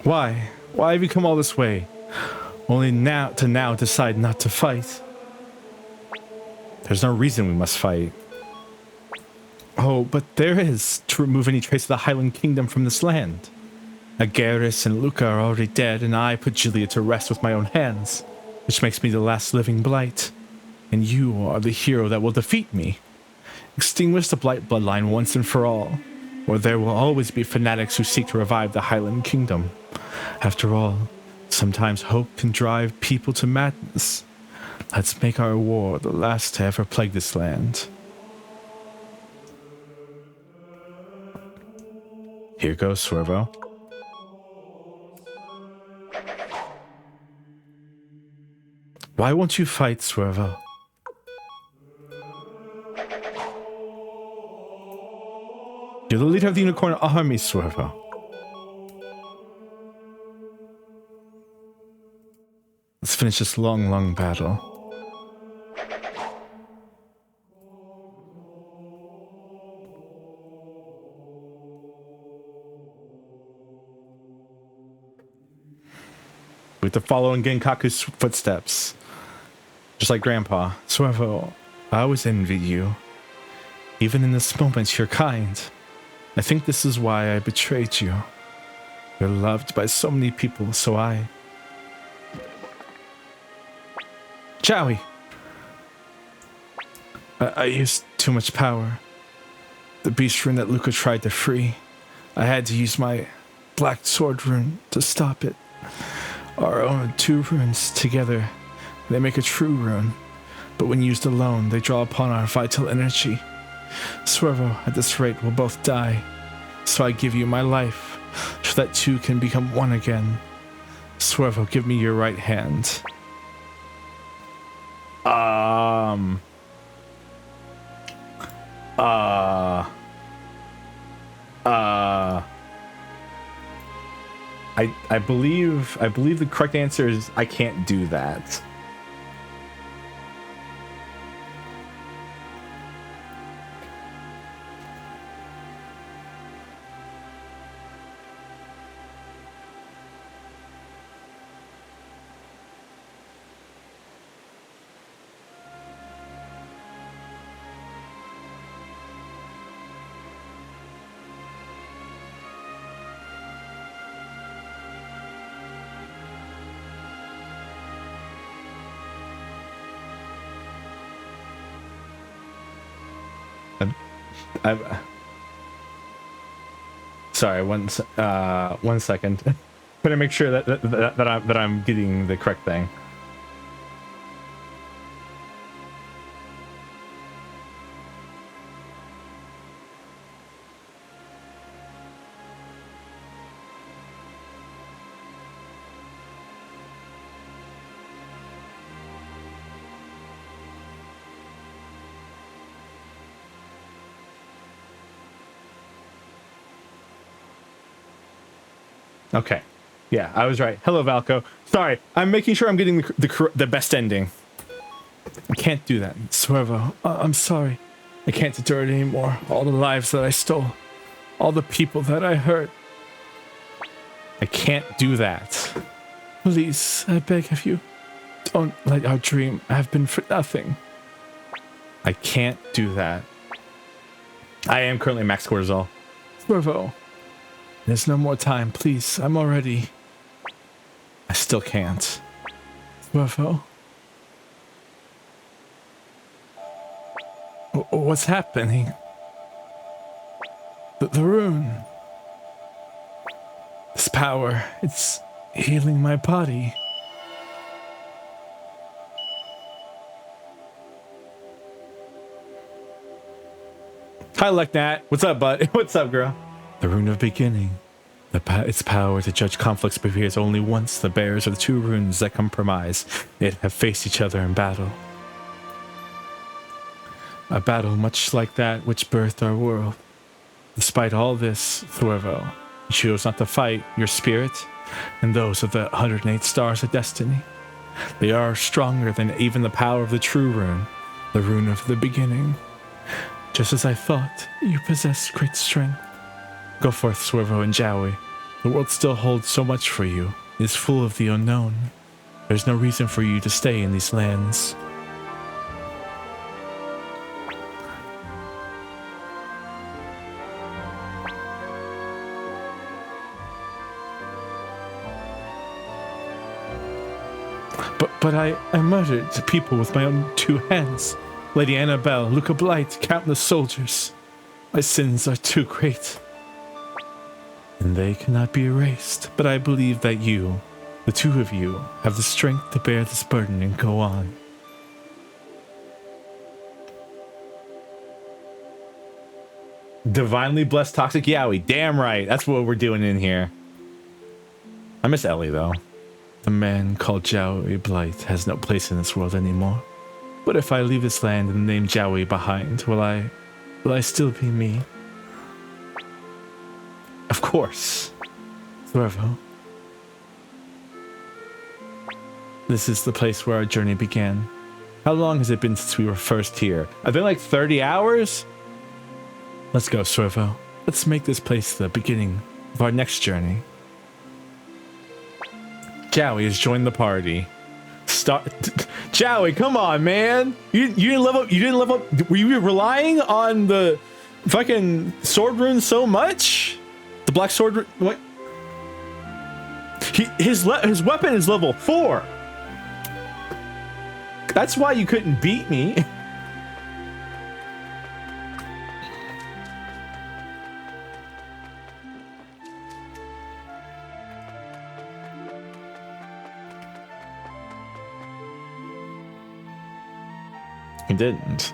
Why? Why have you come all this way? Only now decide not to fight. There's no reason we must fight. Oh, but there is, to remove any trace of the Highland Kingdom from this land. Agaris and Luca are already dead, and I put Julia to rest with my own hands, which makes me the last living Blight. And you are the hero that will defeat me. Extinguish the Blight bloodline once and for all, or there will always be fanatics who seek to revive the Highland Kingdom. After all, sometimes hope can drive people to madness. Let's make our war the last to ever plague this land. Here goes Servo. Why won't you fight, Servo? You're the leader of the Unicorn Army, Servo. Let's finish this long, long battle. We have to follow in Genkaku's footsteps. Just like Grandpa. Servo, I always envy you. Even in this moment, you're kind. I think this is why I betrayed you. You're loved by so many people, so I... Jowie! I used too much power. The beast rune that Luca tried to free. I had to use my black sword rune to stop it. Our own two runes together, they make a true rune. But when used alone, they draw upon our vital energy. Servo, at this rate, we'll both die. So I give you my life, so that two can become one again. Servo, give me your right hand. I believe the correct answer is I can't do that. Sorry, one second. Better make sure that I'm getting the correct thing. Okay. Yeah, I was right. Hello, Valko. Sorry, I'm making sure I'm getting the best ending. I can't do that, Servo. I'm sorry. I can't endure it anymore. All the lives that I stole, all the people that I hurt. I can't do that. Please, I beg of you, don't let our dream have been for nothing. I can't do that. I am currently max cortisol. Servo, there's no more time, please. I'm already... I still can't. Servo? What's happening? The rune. This power, it's healing my body. Hi, Leknat. What's up, bud? What's up, girl? The rune of beginning. Its power to judge conflicts appears only once the bearers of the two runes that compromise it have faced each other in battle. A battle much like that which birthed our world. Despite all this, Thuervo, you chose not to fight your spirit and those of the 108 stars of destiny. They are stronger than even the power of the true rune, the rune of the beginning. Just as I thought, you possess great strength. Go forth, Servo and Jowie. The world still holds so much for you. It is full of the unknown. There's no reason for you to stay in these lands. But I murdered people with my own two hands. Lady Annabelle, Luca Blight, countless soldiers. My sins are too great. And they cannot be erased. But I believe that you, the two of you, have the strength to bear this burden and go on. Divinely blessed toxic Yowie. Damn right. That's what we're doing in here. I miss Ellie, though. The man called Jowie Blight has no place in this world anymore. But if I leave this land and name Jowie behind, will I still be me? Of course. Servo. This is the place where our journey began. How long has it been since we were first here? I've been like 30 hours? Let's go, Servo. Let's make this place the beginning of our next journey. Jowie has joined the party. Jowie, come on, man. You didn't level up. You didn't level up. Were you relying on the fucking sword rune so much? The black sword. What? His weapon is level 4. That's why you couldn't beat me. He didn't.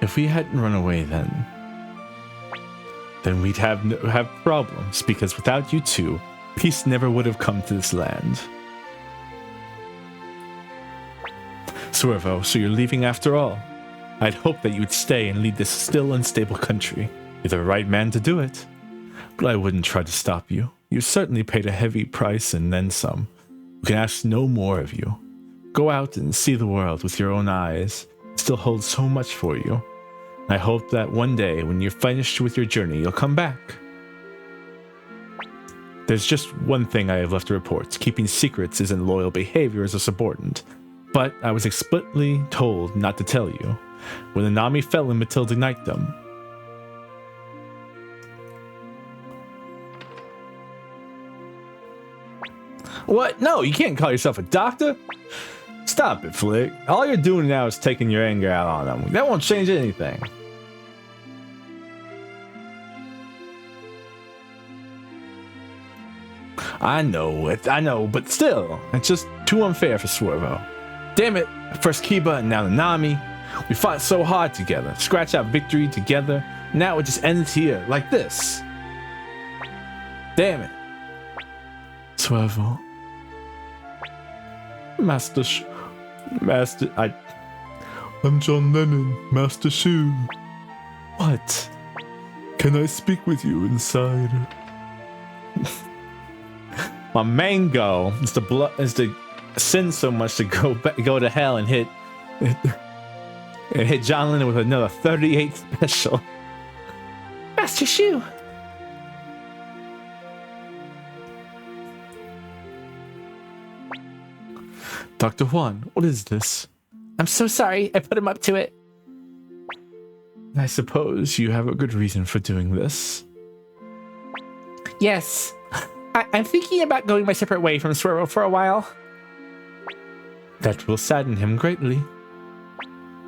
If we hadn't run away then we'd have problems, because without you two, peace never would have come to this land. Servo, so you're leaving after all. I'd hoped that you would stay and lead this still unstable country. You're the right man to do it. But I wouldn't try to stop you. You certainly paid a heavy price and then some. We can ask no more of you. Go out and see the world with your own eyes. It still holds so much for you. I hope that one day, when you're finished with your journey, you'll come back. There's just one thing I have left to report. Keeping secrets isn't loyal behavior as a subordinate. But I was explicitly told not to tell you. When the Nami fell in Matilda Knightdom. What? No, you can't call yourself a doctor. Stop it, Flick. All you're doing now is taking your anger out on them. That won't change anything. I know, but still, it's just too unfair for Servo. Damn it, first Kiba and now the Nami. We fought so hard together, scratched out victory together. Now it just ends here, like this. Damn it. Servo. I'm John Lennon, Master Shu. What? Can I speak with you inside? My main goal is to sin so much to go to hell and hit It hit John Lennon with another 38 special. Master Shu. Dr. Juan, what is this? I'm so sorry. I put him up to it. I suppose you have a good reason for doing this. Yes. I'm thinking about going my separate way from Swervo for a while. That will sadden him greatly.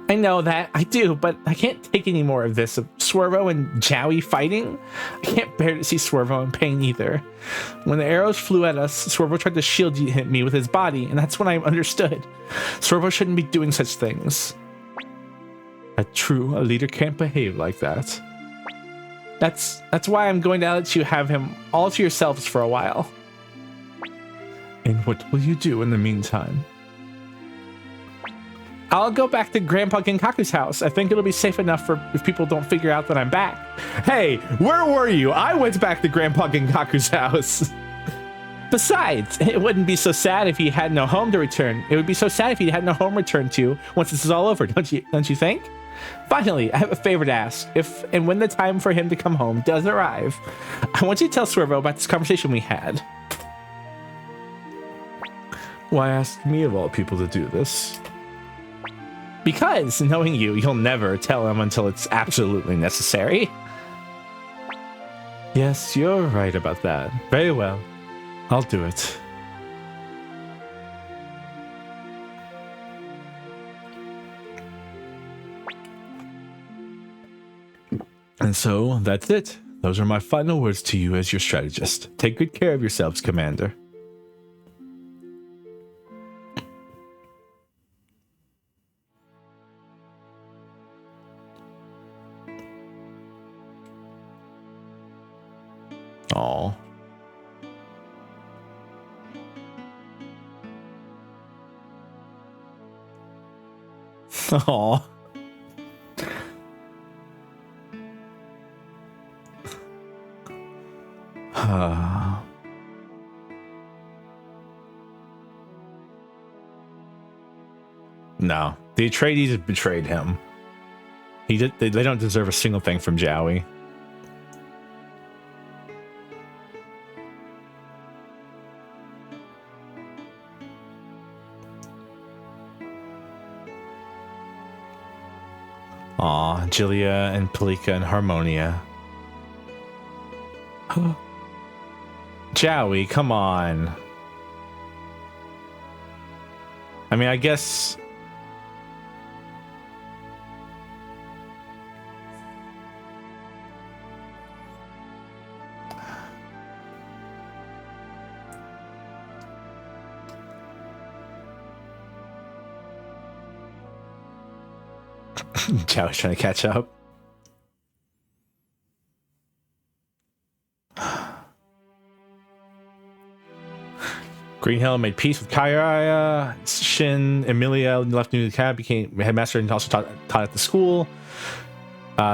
I know that, I do, but I can't take any more of this, of Swervo and Jowie fighting. I can't bear to see Swervo in pain either. When the arrows flew at us, Swervo tried to shield me with his body, and that's when I understood. Swervo shouldn't be doing such things. A leader can't behave like that. That's why I'm going to let you have him all to yourselves for a while. And what will you do in the meantime? I'll go back to Grandpa Genkaku's house. I think it'll be safe enough for if people don't figure out that I'm back. Hey, where were you? I went back to Grandpa Genkaku's house. Besides, it wouldn't be so sad if he had no home to return. It would be so sad if he had no home to return to once this is all over, don't you think? Finally, I have a favor to ask. If and when the time for him to come home does arrive, I want you to tell Swervo about this conversation we had. Why ask me of all people to do this? Because, knowing you, you'll never tell him until it's absolutely necessary. Yes, you're right about that. Very well. I'll do it. And so, that's it. Those are my final words to you as your strategist. Take good care of yourselves, Commander. Aw. Aw. No, the Atreides have betrayed him. They don't deserve a single thing from Jowie. Aw, Julia and Palika and Harmonia. Jowie, come on. I mean, I guess... Jowie's trying to catch up. Green Hill made peace with Kairaya. Shin, Emilia left New Cab, became headmaster and also taught at the school.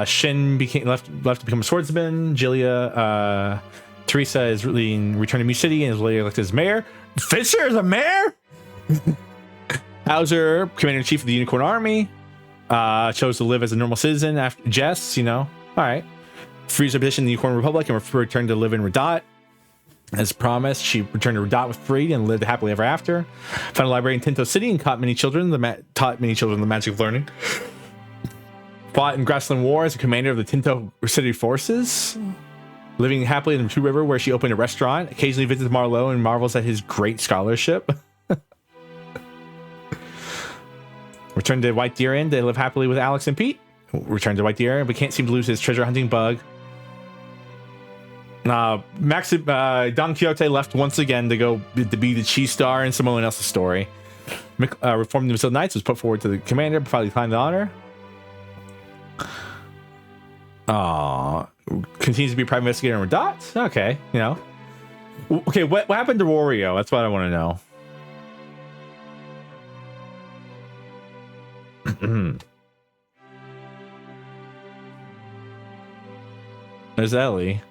Shin left to become a swordsman. Jilia, Teresa is really returned to Mu City and is later elected as mayor. Fisher is a mayor. Hauser, commander-in-chief of the Unicorn Army. Chose to live as a normal citizen after Jess, you know. Alright. Frees her position in the Unicorn Republic and returned to live in Radat. As promised, she returned to Radat with Freed and lived happily ever after. Found a library in Tinto City and taught many children the magic of learning. Fought in Grassland War as a commander of the Tinto City forces. Living happily in the Two River, where she opened a restaurant. Occasionally visits Marlowe and marvels at his great scholarship. Returned to White Deer Inn. They live happily with Alex and Pete. Returned to White Deer Inn, but can't seem to lose his treasure hunting bug. Don Quixote left once again to go to be the Cheese Star in someone else's story. Reformed the Missile Knights, was put forward to the commander, but finally declined the honor. Continues to be a private investigator in Radat. Okay, you know. Okay, what happened to Wario? That's what I want to know. There's Ellie.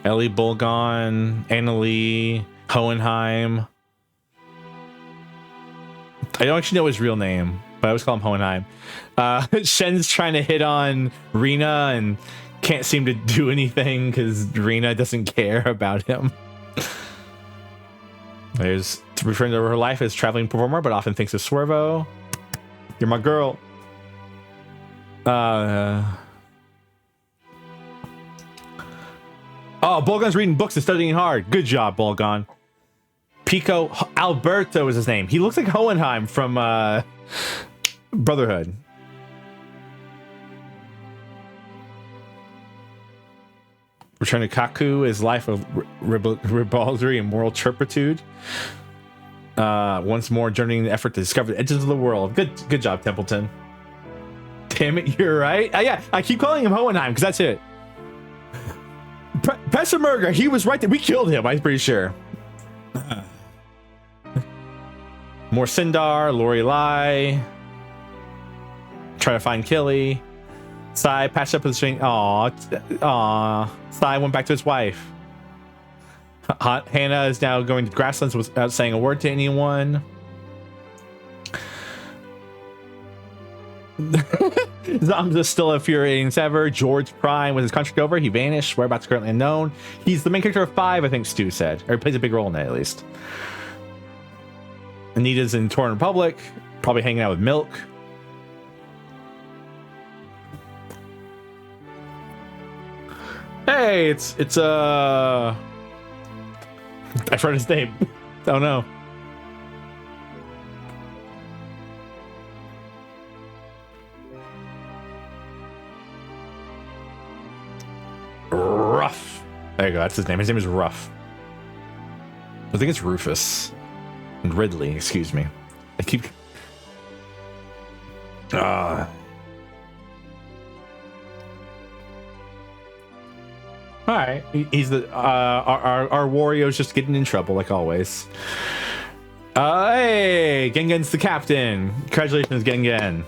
Ellie Bolgon, Annalie, Hohenheim. I don't actually know his real name, but I always call him Hohenheim. Shen's trying to hit on Rina and can't seem to do anything because Rina doesn't care about him. There's referring to her life as traveling performer, but often thinks of Swervo. You're my girl. Oh, Bolgon's reading books and studying hard. Good job, Bolgon. Pico Alberto is his name. He looks like Hohenheim from Brotherhood. Return to Kaku is life of ribaldry and moral turpitude. Once more journeying the effort to discover the edges of the world. Good job, Templeton. Damn it, you're right. Yeah, I keep calling him Hohenheim because that's it. Pessermerger, he was right there. We killed him, I'm pretty sure. More Sindar, Lorelei. Try to find Killy. Sai patched up with the string. Aw. Sai went back to his wife. Hannah is now going to grasslands without saying a word to anyone. Zamza still infuriating as ever. George Prime with his contract over. He vanished. Whereabouts currently unknown. He's the main character of 5, I think Stu said. Or he plays a big role in it, at least. Anita's in Torn Republic. Probably hanging out with Milk. Hey, it's I forgot his name. Oh no. Ruff. There you go, that's his name. His name is Ruff. I think it's Rufus. And Ridley, excuse me. I keep Alright, he's the our Wario's just getting in trouble like always. Hey, Gengen's the captain. Congratulations, Gengen.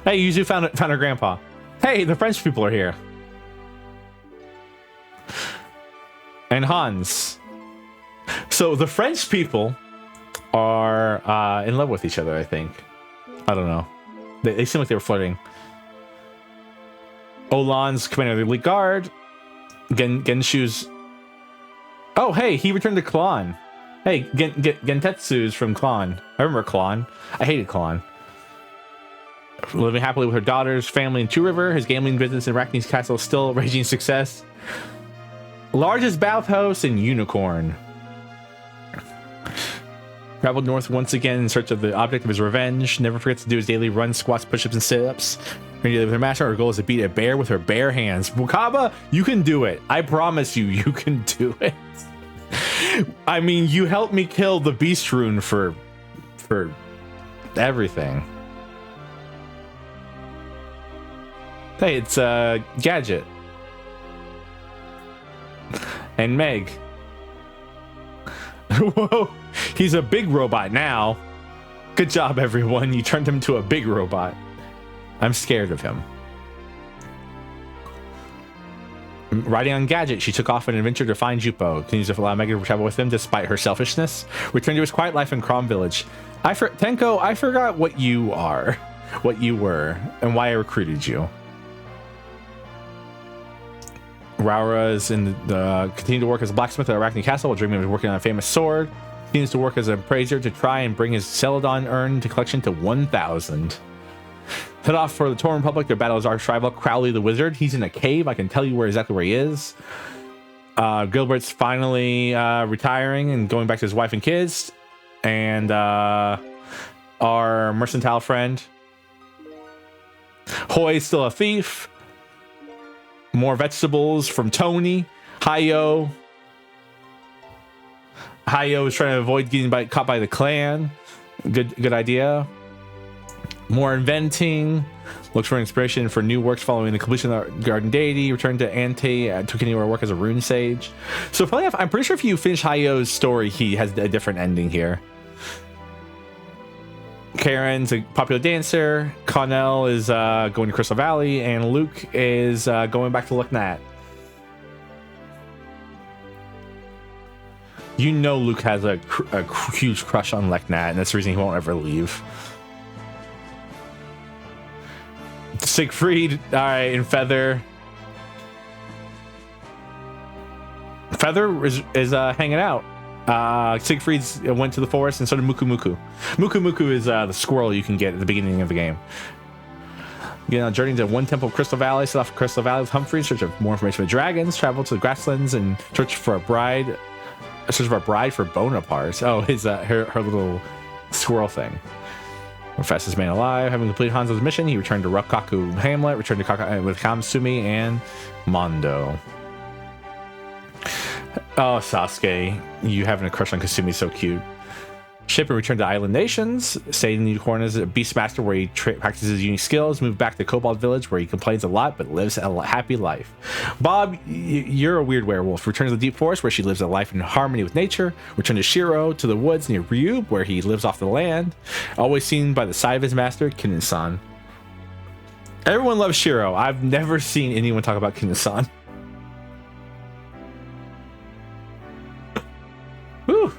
Hey, Yuzu found her grandpa. Hey, the French people are here. And Hans. So the French people are in love with each other, I think. I don't know. They seem like they were flirting. Olan's commander of the elite guard. Genshu's. Oh, hey, he returned to Klon. Hey, Gentetsu's from Klon. I remember Klon. I hated Klon. Living happily with her daughters, family in Two River. His gambling business in Arachne's castle is still raging success. Largest bathhouse in Unicorn. Traveled north once again in search of the object of his revenge. Never forgets to do his daily run, squats, push-ups, and sit-ups. With her master, her goal is to beat a bear with her bare hands. Wakaba, you can do it. I promise you, you can do it. I mean, you helped me kill the beast rune for everything. Hey, it's Gadget. And Meg. Whoa, he's a big robot now. Good job, everyone. You turned him to a big robot. I'm scared of him. Riding on Gadget, she took off on an adventure to find Jupo. Continues to allow Mega to travel with him despite her selfishness. Returned to his quiet life in Crom Village. Tenko, I forgot what you are, what you were, and why I recruited you. Raura is in the continue to work as a blacksmith at Arachne Castle while dreaming of working on a famous sword. Continues to work as an appraiser to try and bring his Celadon urn to collection to 1,000. Head off for the Torn Republic. Their battle is arch rival Crowley the Wizard. He's in a cave. I can tell you exactly where he is. Gilbert's finally retiring and going back to his wife and kids. And our mercantile friend Hoy's still a thief. More vegetables from Tony. Hayo is trying to avoid getting caught by the clan. Good idea. More inventing. Looks for inspiration for new works following the completion of the Garden Deity. Return to Ante to continue her work as a rune sage. So funny enough, I'm pretty sure if you finish Hayo's story, he has a different ending here. Karen's a popular dancer. Connell is going to Crystal Valley, and Luke is going back to Lucknat. You know Luke has a huge crush on Leknat, and that's the reason he won't ever leave. Siegfried, all right, and Feather. Feather is hanging out. Siegfried's went to the forest, and so did Muku Muku. Muku Muku is the squirrel you can get at the beginning of the game. Get on a journey to one temple of Crystal Valley. Set off for Crystal Valley with Humphrey in search of more information for dragons. Travel to the grasslands and search for a bride. Search for a bride for Bonaparte. Oh, his her little squirrel thing. The fastest man alive. Having completed Hanzo's mission, he returned to Rokkaku Hamlet. Returned to Kaka with Kamsumi and Mondo. Oh, Sasuke, you having a crush on Kasumi is so cute. Ship and return to Island Nations. Stay in the Unicorn as a Beastmaster where he practices unique skills. Move back to Cobalt Village where he complains a lot but lives a happy life. Bob, you're a weird werewolf. Return to the Deep Forest where she lives a life in harmony with nature. Return to Shiro to the woods near Ryube where he lives off the land. Always seen by the side of his master, Kinen-san. Everyone loves Shiro. I've never seen anyone talk about Kinen-san. Whew.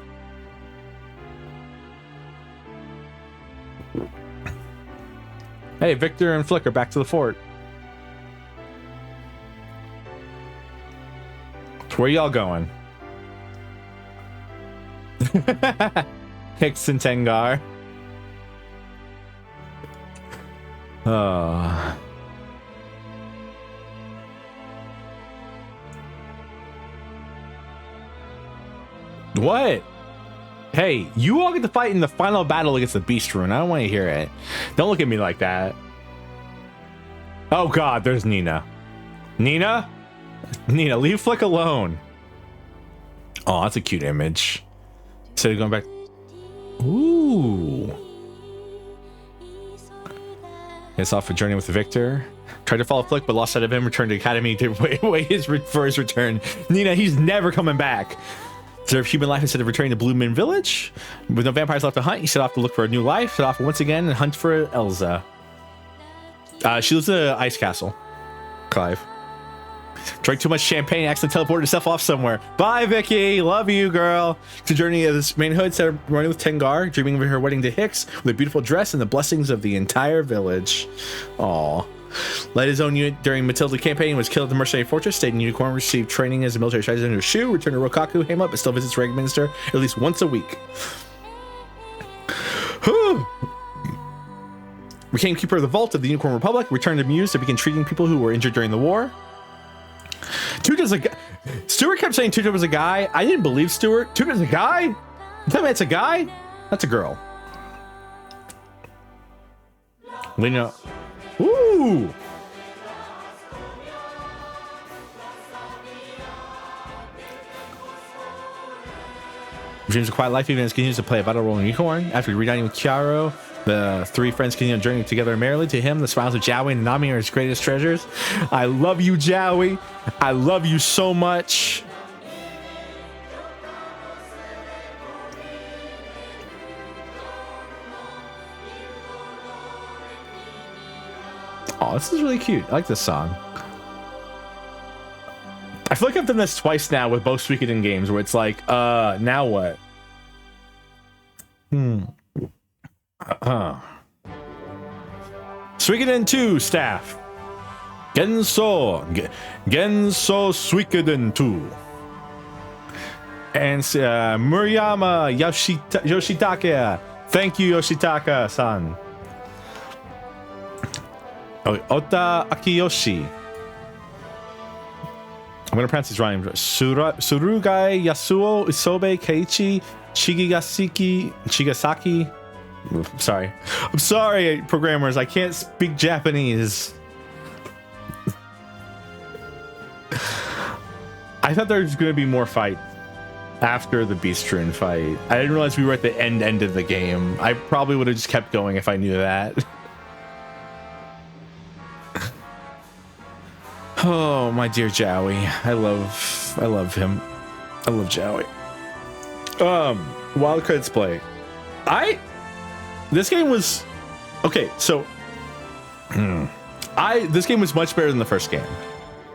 Hey, Victor and Flicker back to the fort. Where y'all going? Hicks and Tengar. What? Hey, you all get to fight in the final battle against the Beast Rune. I don't want to hear it. Don't look at me like that. Oh god, there's Nina. Nina? Nina, leave Flick alone. Oh, that's a cute image. Instead of going back. Ooh. It's off a journey with Victor. Tried to follow Flick, but lost sight of him. Returned to Academy to wait for his return. Nina, he's never coming back. Serve human life instead of returning to Blue Moon Village. With no vampires left to hunt, he set off to look for a new life. Set off once again and hunt for Elsa. She lives in an ice castle. Clive. Drank too much champagne, accidentally teleported herself off somewhere. Bye, Vicky. Love you, girl. To journey of this manhood, instead of running with Tengar, dreaming of her wedding to Hicks with a beautiful dress and the blessings of the entire village. Aww. Led his own unit during Matilda campaign, was killed at the Mercenary Fortress, stayed in Unicorn, received training as a military strategist under Shu, returned to Rokkaku Hamlet, but still visits Reg Minister at least once a week. Became Keeper of the Vault of the Unicorn Republic, returned to Muse to begin treating people who were injured during the war. Tuta's a guy. Stuart kept saying Tuta was a guy. I didn't believe Stuart. Tuta's a guy? You tell me it's a guy? That's a girl. Lena. Ooh. Dreams of quiet life even as continues to play a vital role in Unicorn. After reuniting with Chiaro, the three friends continue journeying together merrily. To him, the smiles of Jowie and Nami are his greatest treasures. I love you, Jowie. I love you so much. Oh, this is really cute. I like this song. I feel like I've done this twice now with both Suikoden games where it's like, now what? Suikoden 2 staff. Genso Suikoden 2. And Murayama Yoshitaka. Thank you, Yoshitaka-san. Oh, Ota Akiyoshi. I'm gonna pronounce these wrong. Surugai Yasuo Isobe Keiichi Chigasaki. Sorry. I'm sorry, programmers. I can't speak Japanese. I thought there was gonna be more fight after the Beast Rune fight. I didn't realize we were at the end of the game. I probably would have just kept going if I knew that. Oh, my dear Jowie. I love him. I love Jowie. Wild credits play. This game was okay, so this game was much better than the first game.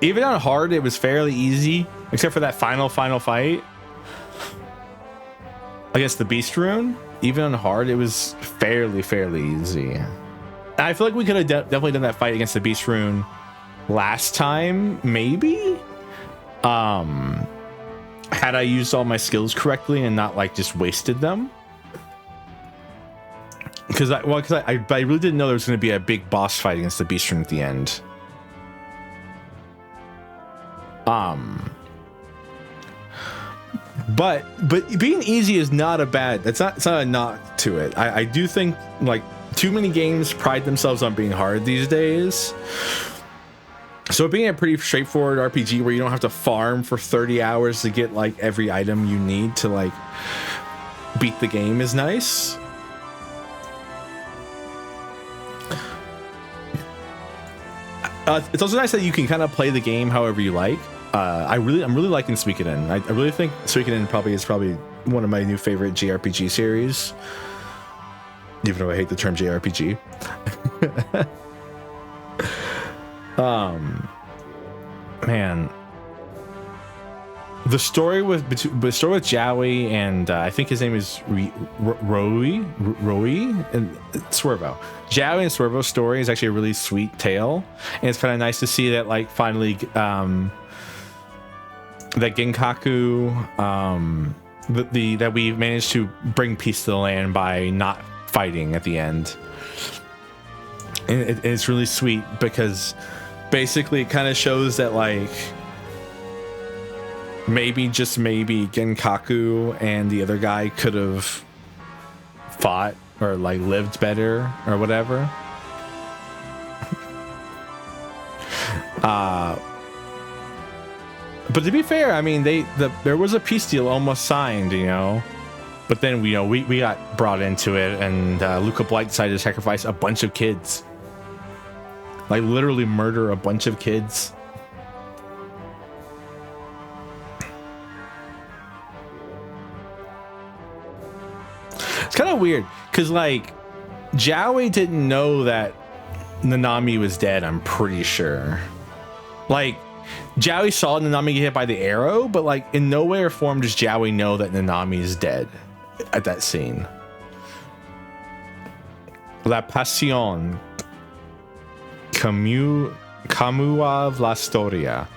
Even on hard, it was fairly easy, except for that final fight. against the Beast Rune, even on hard, it was fairly easy. I feel like we could have definitely done that fight against the Beast Rune last time, maybe. Had I used all my skills correctly and not like just wasted them. Because I really didn't know there was going to be a big boss fight against the Beast Rune at the end. But being easy is not a bad. It's not a knock to it. I do think like too many games pride themselves on being hard these days. So being a pretty straightforward RPG where you don't have to farm for 30 hours to get like every item you need to like beat the game is nice. It's also nice that you can kind of play the game however you like. I'm really liking Suikoden. I really think Suikoden is probably one of my new favorite JRPG series. Even though I hate the term JRPG. Man, the story with Jowy and I think his name is Roi and Swervo. Jowy and Swervo's story is actually a really sweet tale, and it's kind of nice to see that like finally that Genkaku that we managed to bring peace to the land by not fighting at the end. And it's really sweet because basically it kind of shows that like maybe Genkaku and the other guy could have fought or like lived better or whatever. But to be fair, I mean there was a peace deal almost signed, you know. But then we got brought into it, and Luca Blight decided to sacrifice a bunch of kids. Like literally murder a bunch of kids. It's kind of weird because like Jowy didn't know that Nanami was dead, I'm pretty sure. Like Jowy saw Nanami get hit by the arrow, but like in no way or form does Jowy know that Nanami is dead at that scene. La Passion Camus la Storia.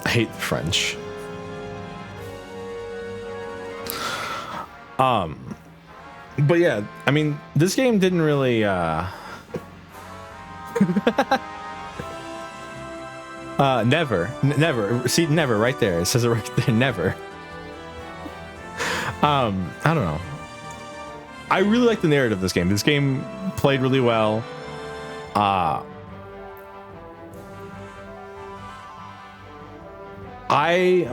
I hate the French. But yeah, I mean, this game didn't really never. See, never right there. It says it right there, never. I don't know. I really like the narrative of this game. This game played really well. I'm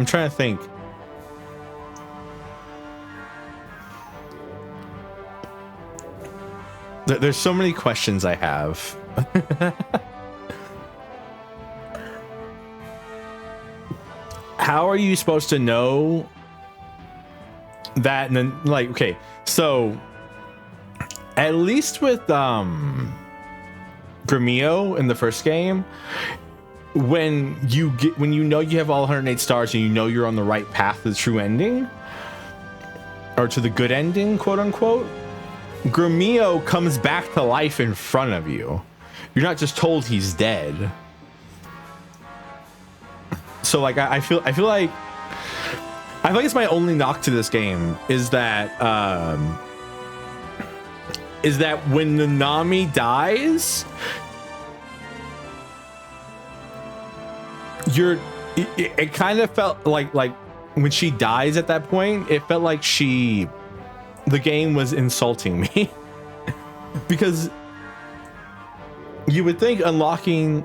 trying to think. There's so many questions I have. How are you supposed to know that? And then, like, okay, so at least with Gremio in the first game, when you know you have all 108 stars and you know you're on the right path to the true ending, or to the good ending, quote unquote, Gremio comes back to life in front of you. You're not just told he's dead. So like I feel like it's my only knock to this game is that when Nanami dies, it kind of felt like when she dies at that point, it felt like the game was insulting me. Because you would think collecting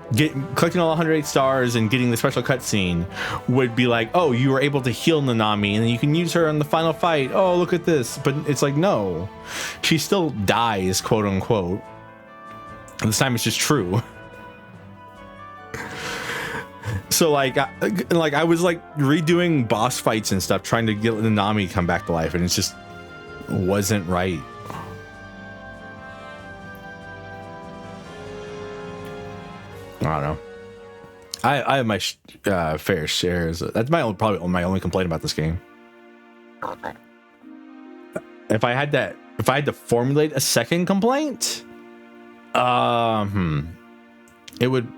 all 108 stars and getting the special cutscene would be like, oh, you were able to heal Nanami and then you can use her in the final fight. Oh, look at this. But it's like, no, she still dies, quote unquote. And this time it's just true. So like I was like redoing boss fights and stuff, trying to get Nanami come back to life, and it just wasn't right. I don't know. I have my fair shares. That's probably my only complaint about this game. If I had to formulate a second complaint, it would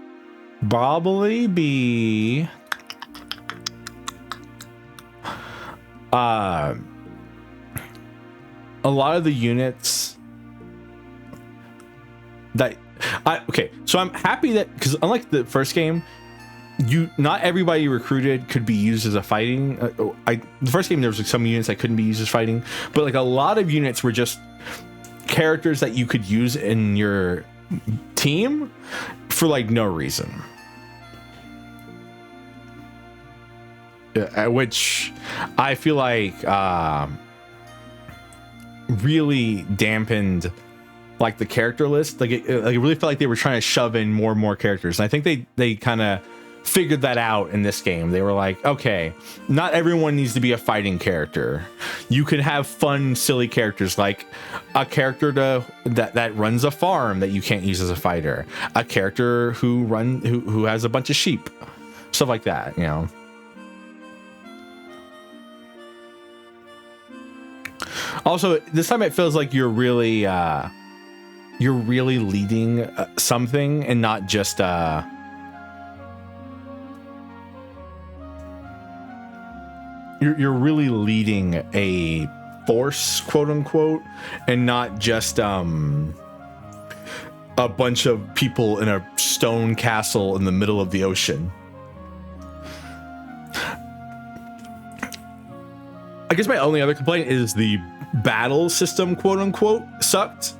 probably be a lot of the units that okay, so I'm happy that, because unlike the first game, not everybody you recruited could be used as a fighting. The first game there was like some units that couldn't be used as fighting, but like a lot of units were just characters that you could use in your team for like no reason. Which I feel like really dampened like the character list. Like it really felt like they were trying to shove in more and more characters. And I think they kind of figured that out in this game. They were like, okay, not everyone needs to be a fighting character. You can have fun, silly characters, like a character that runs a farm that you can't use as a fighter, a character who has a bunch of sheep, stuff like that, you know. Also, this time it feels like you're really leading something and not just you're really leading a force, quote unquote, and not just a bunch of people in a stone castle in the middle of the ocean. I guess my only other complaint is the battle system, quote unquote, sucked.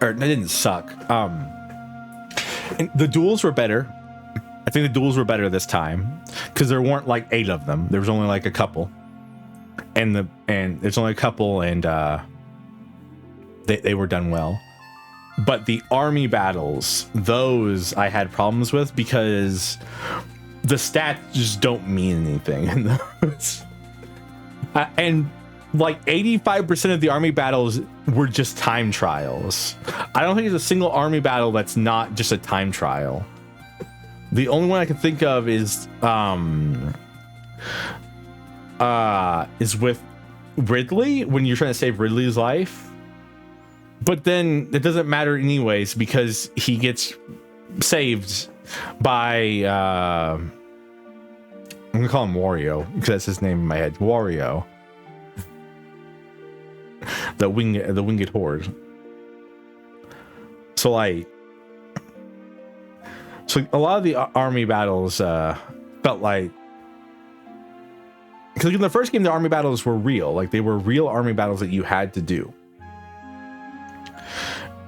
Or it didn't suck. And the duels were better. I think the duels were better this time because there weren't like 8 of them. There was only like a couple, and there's only a couple, and they were done well. But the army battles, those I had problems with because the stats just don't mean anything in those. And like 85% of the army battles were just time trials. I don't think there's a single army battle that's not just a time trial. The only one I can think of is with Ridley, when you're trying to save Ridley's life. But then it doesn't matter anyways because he gets saved by I'm gonna call him Wario because that's his name in my head. Wario. The winged horde. So a lot of the army battles felt like, because in the first game the army battles were real, like they were real army battles that you had to do,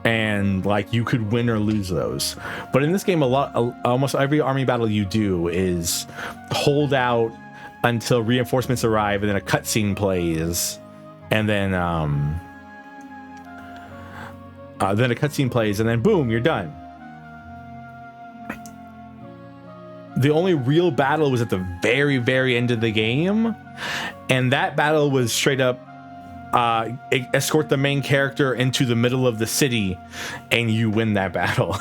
and like you could win or lose those. But in this game, almost every army battle you do is hold out until reinforcements arrive, and then a cutscene plays, and then a cutscene plays, and then boom, you're done. The only real battle was at the very, very end of the game, and that battle was straight up escort the main character into the middle of the city, and you win that battle.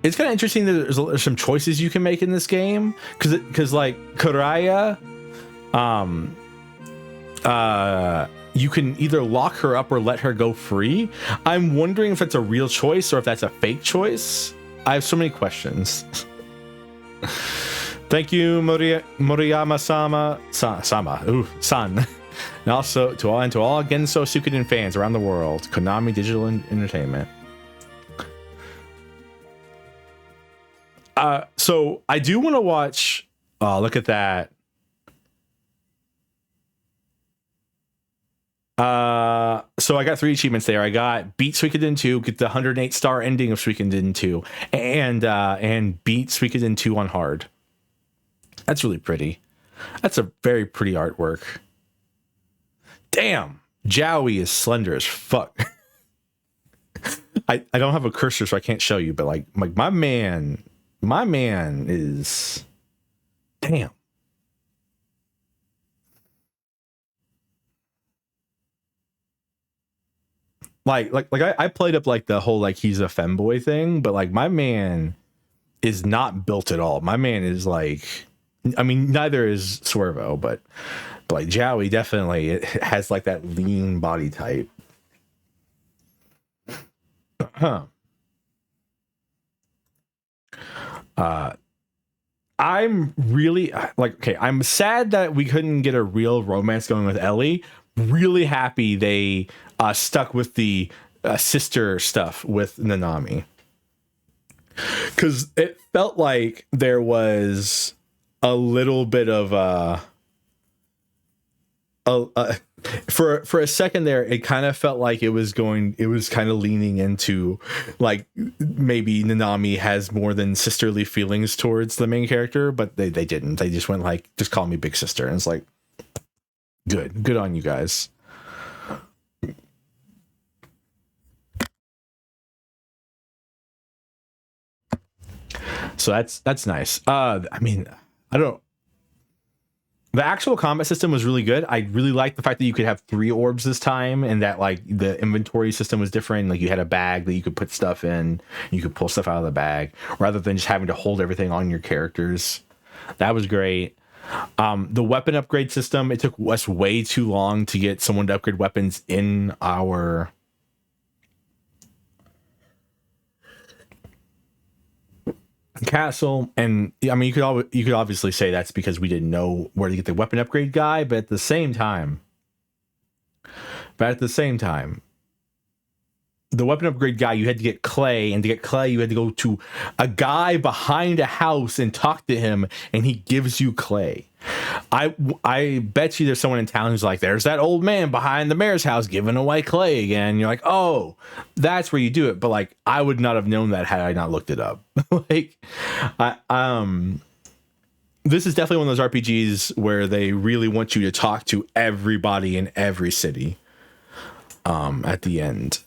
It's kind of interesting that there's some choices you can make in this game, because like Kuraya, you can either lock her up or let her go free. I'm wondering if that's a real choice or if that's a fake choice. I have so many questions. Thank you, Moriyama-sama, san. And also to all Genso Suikoden fans around the world. Konami Digital Entertainment. So I do want to watch. Oh, look at that. So I got 3 achievements there. I got beat Suikoden 2, get the 108 star ending of Suikoden 2, and beat Suikoden 2 on hard. That's really pretty. That's a very pretty artwork. Damn, Jowie is slender as fuck. I don't have a cursor, so I can't show you, but like my man is damn. Like I played up like the whole like he's a femboy thing, but like my man is not built at all. My man is like, I mean, neither is Swervo, but like Jowie definitely it has like that lean body type. Huh. I'm really like, okay, I'm sad that we couldn't get a real romance going with Ellie. Really happy they stuck with the sister stuff with Nanami, because it felt like there was a little bit of for a second there, it kind of felt like it was kind of leaning into like maybe Nanami has more than sisterly feelings towards the main character, but they didn't. They just went like, just call me big sister, and it's like, good on you guys. So that's nice. I mean, I don't. The actual combat system was really good. I really liked the fact that you could have 3 orbs this time, and that like the inventory system was different. Like you had a bag that you could put stuff in, you could pull stuff out of the bag rather than just having to hold everything on your characters. That was great. The weapon upgrade system, it took us way too long to get someone to upgrade weapons in our castle. And I mean, you could obviously say that's because we didn't know where to get the weapon upgrade guy, but at the same time, the weapon upgrade guy, you had to get clay, and to get clay you had to go to a guy behind a house and talk to him, and he gives you clay. I bet you there's someone in town who's like, there's that old man behind the mayor's house giving away clay again. And you're like, oh, that's where you do it. But like, I would not have known that had I not looked it up. Like, this is definitely one of those RPGs where they really want you to talk to everybody in every city at the end.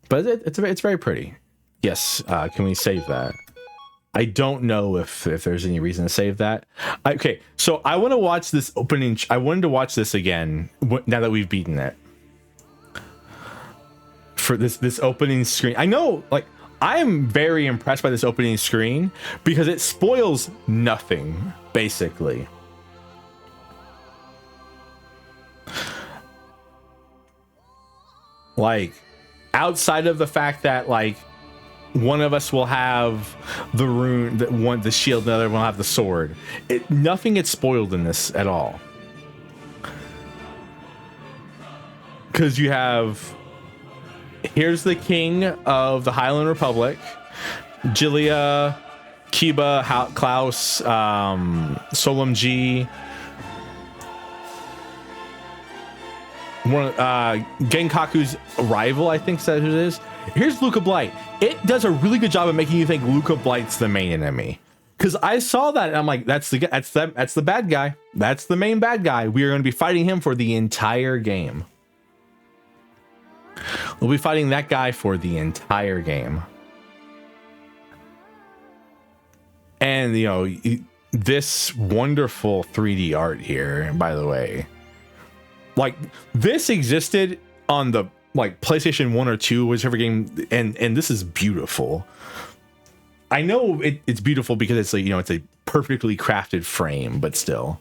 But it's very pretty. Yes, can we save that? I don't know if there's any reason to save that. Okay, so I want to watch this opening. I wanted to watch this again now that we've beaten it. For this opening screen, I know, like, I am very impressed by this opening screen because it spoils nothing, basically. Like, outside of the fact that like one of us will have the rune, the shield, the other will have the sword. Nothing gets spoiled in this at all. Because you have, here's the king of the Highland Republic, Jilia, Kiba, Klaus, Solom G, Genkaku's rival, I think that's who it is. Here's Luca Blight. It does a really good job of making you think Luca Blight's the main enemy. Because I saw that and I'm like, that's the bad guy. That's the main bad guy. We are going to be fighting him for the entire game. We'll be fighting that guy for the entire game. And, you know, this wonderful 3D art here, by the way. Like, this existed on the like PlayStation 1 or 2, whichever game, and this is beautiful. I know it's beautiful because it's like, you know, it's a perfectly crafted frame, but still.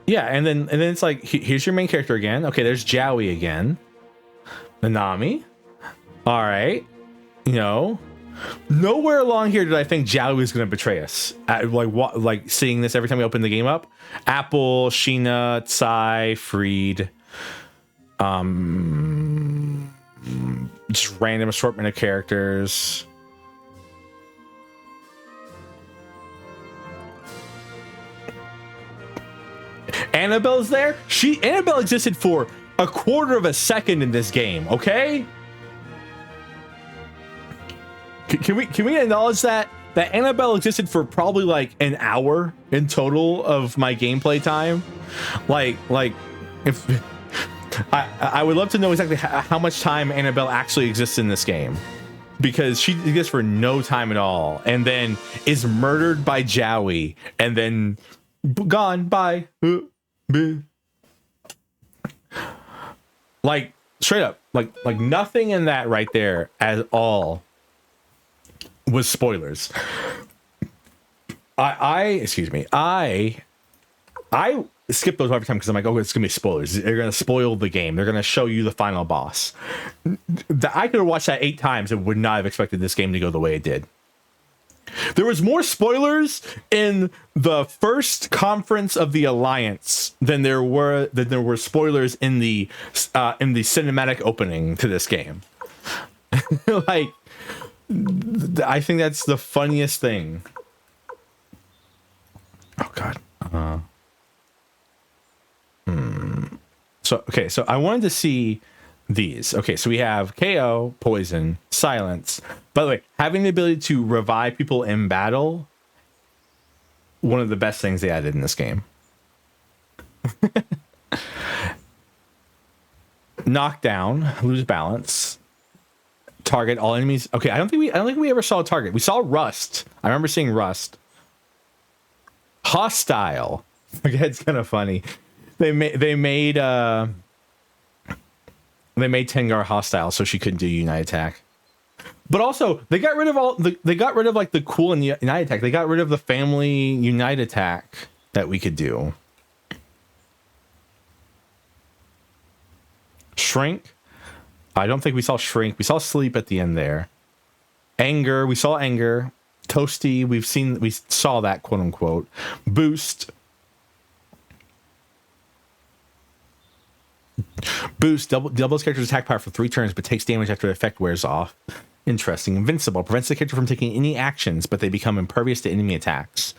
Yeah, and then it's like, here's your main character again. Okay, there's Jowie again. Nanami. All right. You know, nowhere along here did I think Jowie was going to betray us. Like seeing this every time we open the game up. Apple, Sheena, Tsai, Freed. Just random assortment of characters. Annabelle's there. Annabelle existed for a quarter of a second in this game, okay? Can we acknowledge that Annabelle existed for probably like an hour in total of my gameplay time? Like if I would love to know exactly how much time Annabelle actually exists in this game, because she exists for no time at all, and then is murdered by Jowie, and then gone. Bye. Like straight up, like nothing in that right there at all was spoilers. I skip those every time because I'm like, oh, it's gonna be spoilers. They're gonna spoil the game. They're gonna show you the final boss. I could have watched that 8 times and would not have expected this game to go the way it did. There was more spoilers in the first conference of the Alliance than there were spoilers in the cinematic opening to this game. Like, I think that's the funniest thing. Oh God. So I wanted to see these. Okay, so we have KO, poison, silence. By the way, having the ability to revive people in battle, one of the best things they added in this game. Knockdown, lose balance. Target all enemies. Okay, I don't think we ever saw a target. We saw rust. I remember seeing rust. Hostile. Okay, it's kind of funny. They made Tengar hostile so she couldn't do Unite Attack. But also, they got rid of like the cool Unite Attack. They got rid of the family Unite Attack that we could do. Shrink. I don't think we saw Shrink. We saw Sleep at the end there. Anger. We saw Anger. Toasty. We saw that, quote unquote. Boost. Boost doubles character's attack power for 3 turns, but takes damage after the effect wears off. Interesting. Invincible prevents the character from taking any actions, but they become impervious to enemy attacks.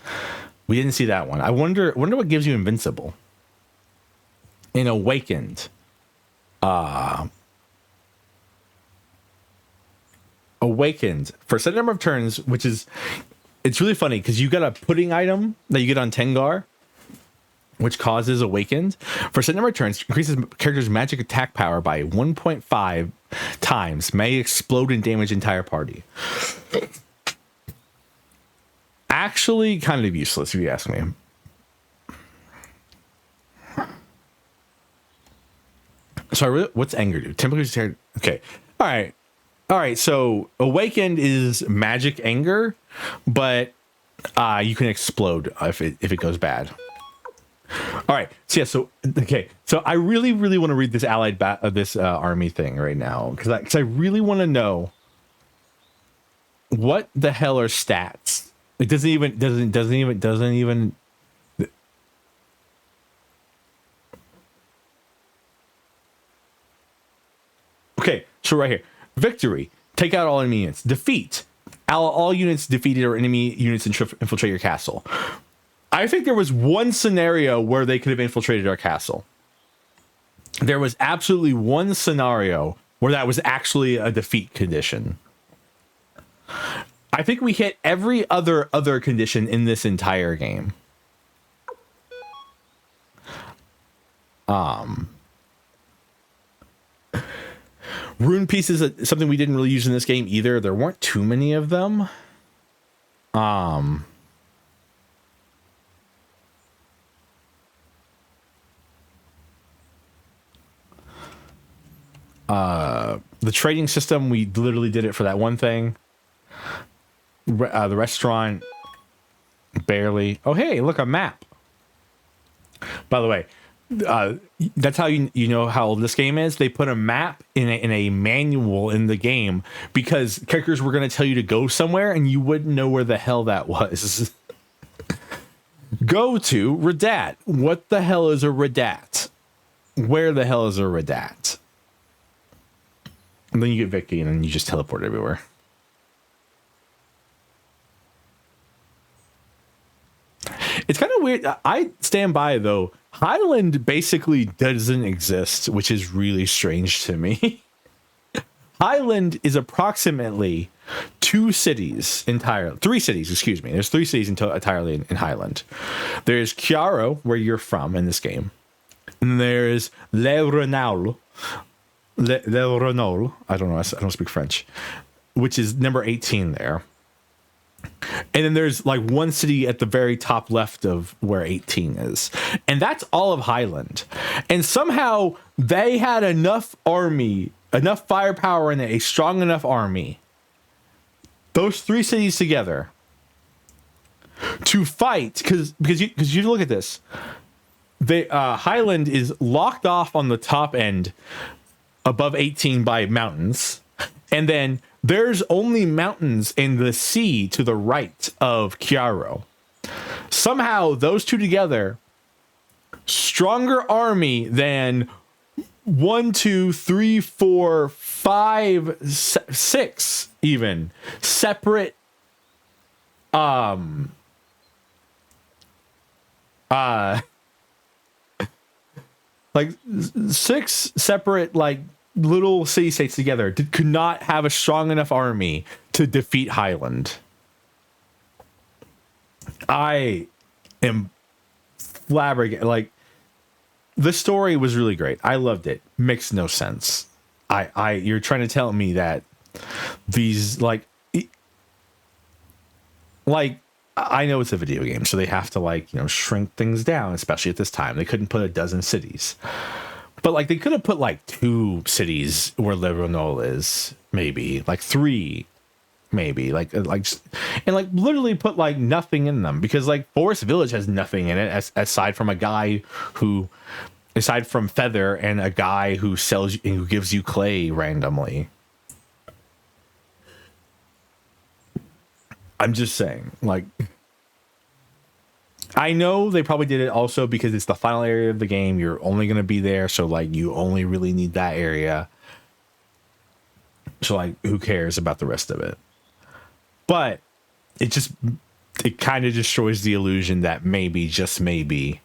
We didn't see that one. I wonder what gives you invincible. In Awakened. Awakened for a set number of turns, which is, it's really funny because you got a pudding item that you get on Tengar, which causes Awakened. For a set number of turns, increases character's magic attack power by 1.5 times, may explode and damage entire party. Actually, kind of useless if you ask me. So what's Anger do? Typically, okay, all right. So Awakened is magic anger, but you can explode if it goes bad. All right. So yeah. So okay. So I really want to read this allied this army thing right now because I really want to know what the hell are stats. It doesn't even. Okay. So right here, victory. Take out all enemy units. Defeat. All units defeated or enemy units infiltrate your castle. I think there was one scenario where they could have infiltrated our castle. There was absolutely one scenario where that was actually a defeat condition. I think we hit every other condition in this entire game. Rune pieces is something we didn't really use in this game either. There weren't too many of them. The trading system, we literally did it for that one thing. The restaurant, barely. Oh, hey, look, a map. By the way, that's how you know how old this game is. They put a map in a manual in the game because characters were going to tell you to go somewhere and you wouldn't know where the hell that was. Go to Radat. What the hell is a Radat? Where the hell is a Radat? And then you get Vicky and then you just teleport everywhere. It's kind of weird. I stand by, though. Highland basically doesn't exist, which is really strange to me. Highland is approximately 3 cities entirely. There's 3 cities entirely in Highland. There's Chiaro, where you're from in this game. And there's Le Renault. I don't know. I don't speak French. Which is number 18 there. And then there's like one city at the very top left of where 18 is. And that's all of Highland. And somehow they had enough army, enough firepower, and a strong enough army, those three cities together, to fight. Because you look at this, the Highland is locked off on the top end above 18 by mountains, and then there's only mountains in the sea to the right of Chiaro. Somehow those two together, stronger army than 1, 2, 3, 4, 5, 6 even separate like 6 separate like little city states together could not have a strong enough army to defeat Highland. I am flabbergasted. Like, the story was really great. I loved it. Makes no sense. You're trying to tell me that these like I know it's a video game, so they have to like, you know, shrink things down, especially at this time. They couldn't put a dozen cities, but like they could have put like 2 cities where Leronol is, maybe like 3, maybe like and like literally put like nothing in them, because like Forest Village has nothing in it aside from Feather and a guy who sells and who gives you clay randomly. I'm just saying, like, I know they probably did it also because it's the final area of the game. You're only going to be there, so like you only really need that area. So like, who cares about the rest of it? But it kind of destroys the illusion that maybe, just maybe,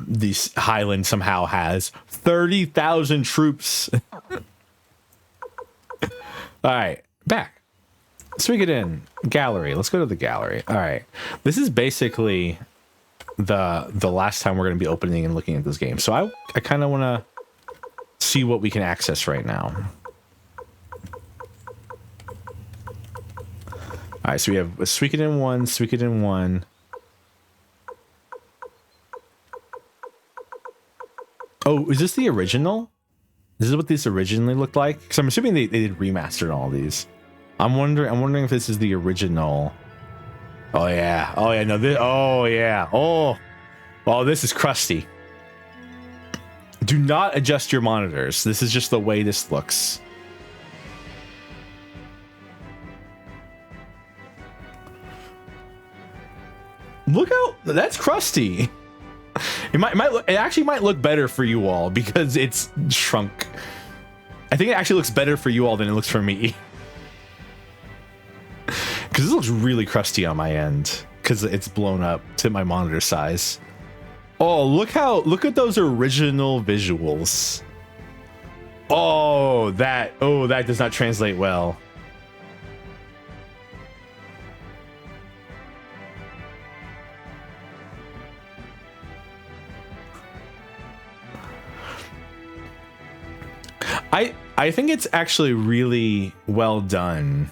this Highland somehow has 30,000 troops. All right, back. Suikoden gallery. Let's go to the gallery. All right, this is basically the last time we're going to be opening and looking at this game. So I kind of want to see what we can access right now. All right, so we have Suikoden 1, Suikoden 1. Oh, is this the original? This is what this originally looked like? Because I'm assuming they did remaster all these. I'm wondering if this is the original. Oh yeah. Oh yeah. No. This. Oh yeah. Oh. Oh, this is crusty. Do not adjust your monitors. This is just the way this looks. Look how that's crusty. It actually might look better for you all because it's shrunk. I think it actually looks better for you all than it looks for me. Because this looks really crusty on my end because it's blown up to my monitor size. Oh, look at those original visuals. Oh, that does not translate well. I think it's actually really well done.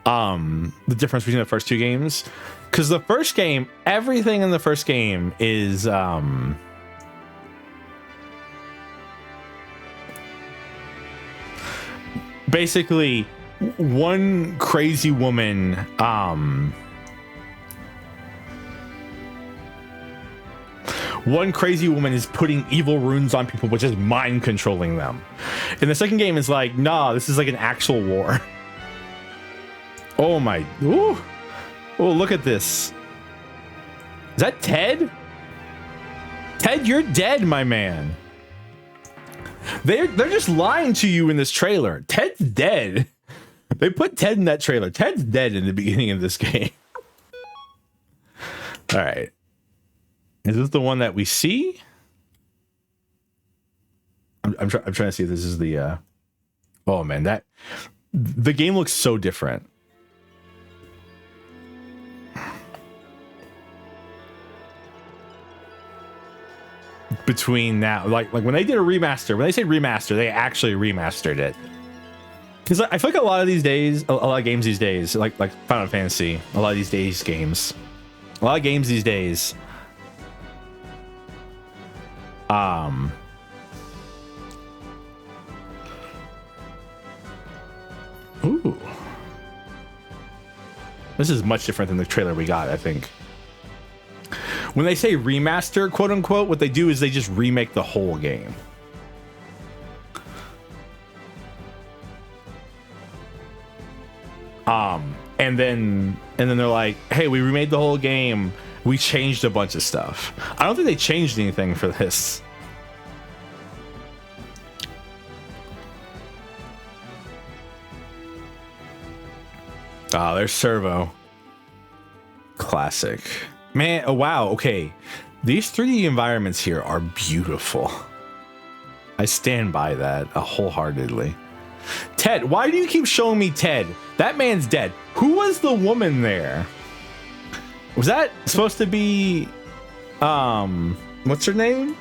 The difference between the first 2 games, because the first game, everything in the first game is basically one crazy woman is putting evil runes on people, which is mind controlling them. And the second game is like, nah, this is like an actual war. Oh my, ooh. Oh, look at this. Is that Ted? Ted, you're dead, my man. They're just lying to you in this trailer. Ted's dead. They put Ted in that trailer. Ted's dead in the beginning of this game. All right. Is this the one that we see? I'm trying to see if this is the oh man, that the game looks so different. Between now, like when they did a remaster, when they say remaster, they actually remastered it. Because I feel like a lot of these days, a lot of games these days, like Final Fantasy, a lot of games these days, Ooh. This is much different than the trailer we got, I think. When they say remaster, quote unquote, what they do is they just remake the whole game. And then they're like, hey, we remade the whole game. We changed a bunch of stuff. I don't think they changed anything for this. Oh, there's Servo. Classic. Man, oh wow, okay. These 3D environments here are beautiful. I stand by that wholeheartedly. Ted, why do you keep showing me Ted? That man's dead. Who was the woman there? Was that supposed to be, what's her name?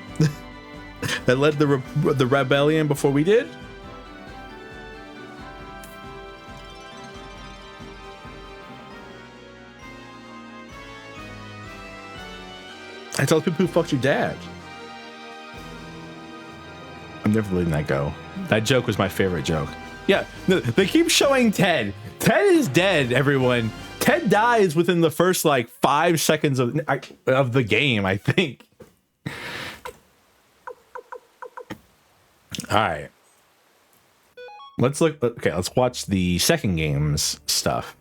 That led the rebellion before we did? I told people who fucked your dad. I'm never letting that go. That joke was my favorite joke. Yeah, no, they keep showing Ted. Ted is dead, everyone. Ted dies within the first like 5 seconds of the game, I think. All right. Let's look. Okay, let's watch the second game's stuff.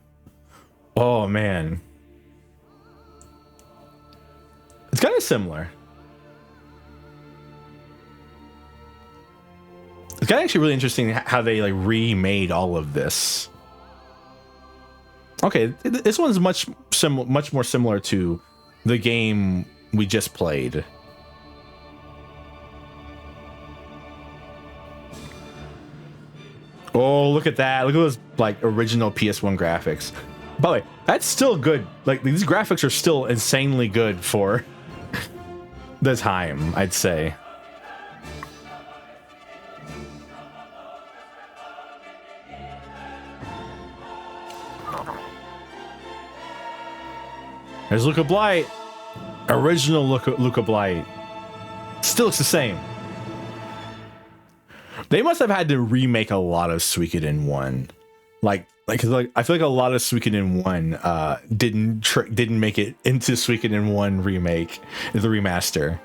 Oh man. It's kind of similar. It's kind of actually really interesting how they like remade all of this. Okay, this one's much more similar to the game we just played. Oh, look at that. Look at those like original PS1 graphics. By the way, that's still good. Like these graphics are still insanely good for the time, I'd say. There's Luca Blight. Original Luca Blight. Still looks the same. They must have had to remake a lot of Suikoden 1. Like I feel like a lot of Suikoden 1 didn't make it into Suikoden 1 remake, the remaster.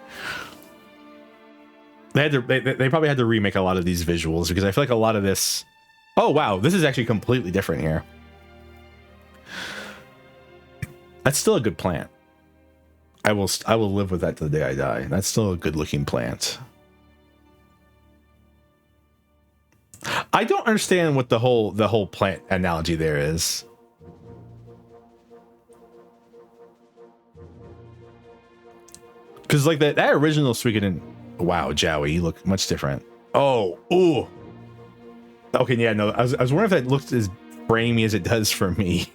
They probably had to remake a lot of these visuals because I feel like a lot of this. Oh wow, this is actually completely different here. That's still a good plant. I will live with that to the day I die. That's still a good looking plant. I don't understand what the whole plant analogy there is. Because like that original Suikoden, wow, Jowie, you look much different. Oh, ooh. Okay, yeah, no, I was wondering if that looked as framey as it does for me.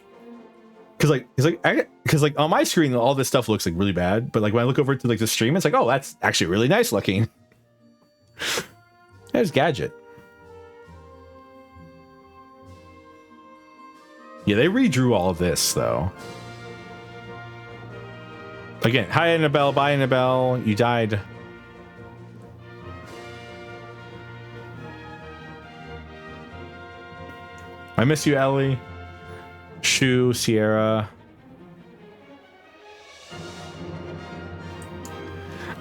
Because like on my screen, all this stuff looks like really bad, but like when I look over to like the stream, it's like, oh, that's actually really nice looking. There's Gadget. Yeah, they redrew all of this though. Again, hi Annabelle, bye Annabelle, you died. I miss you, Ellie. Shu, Sierra.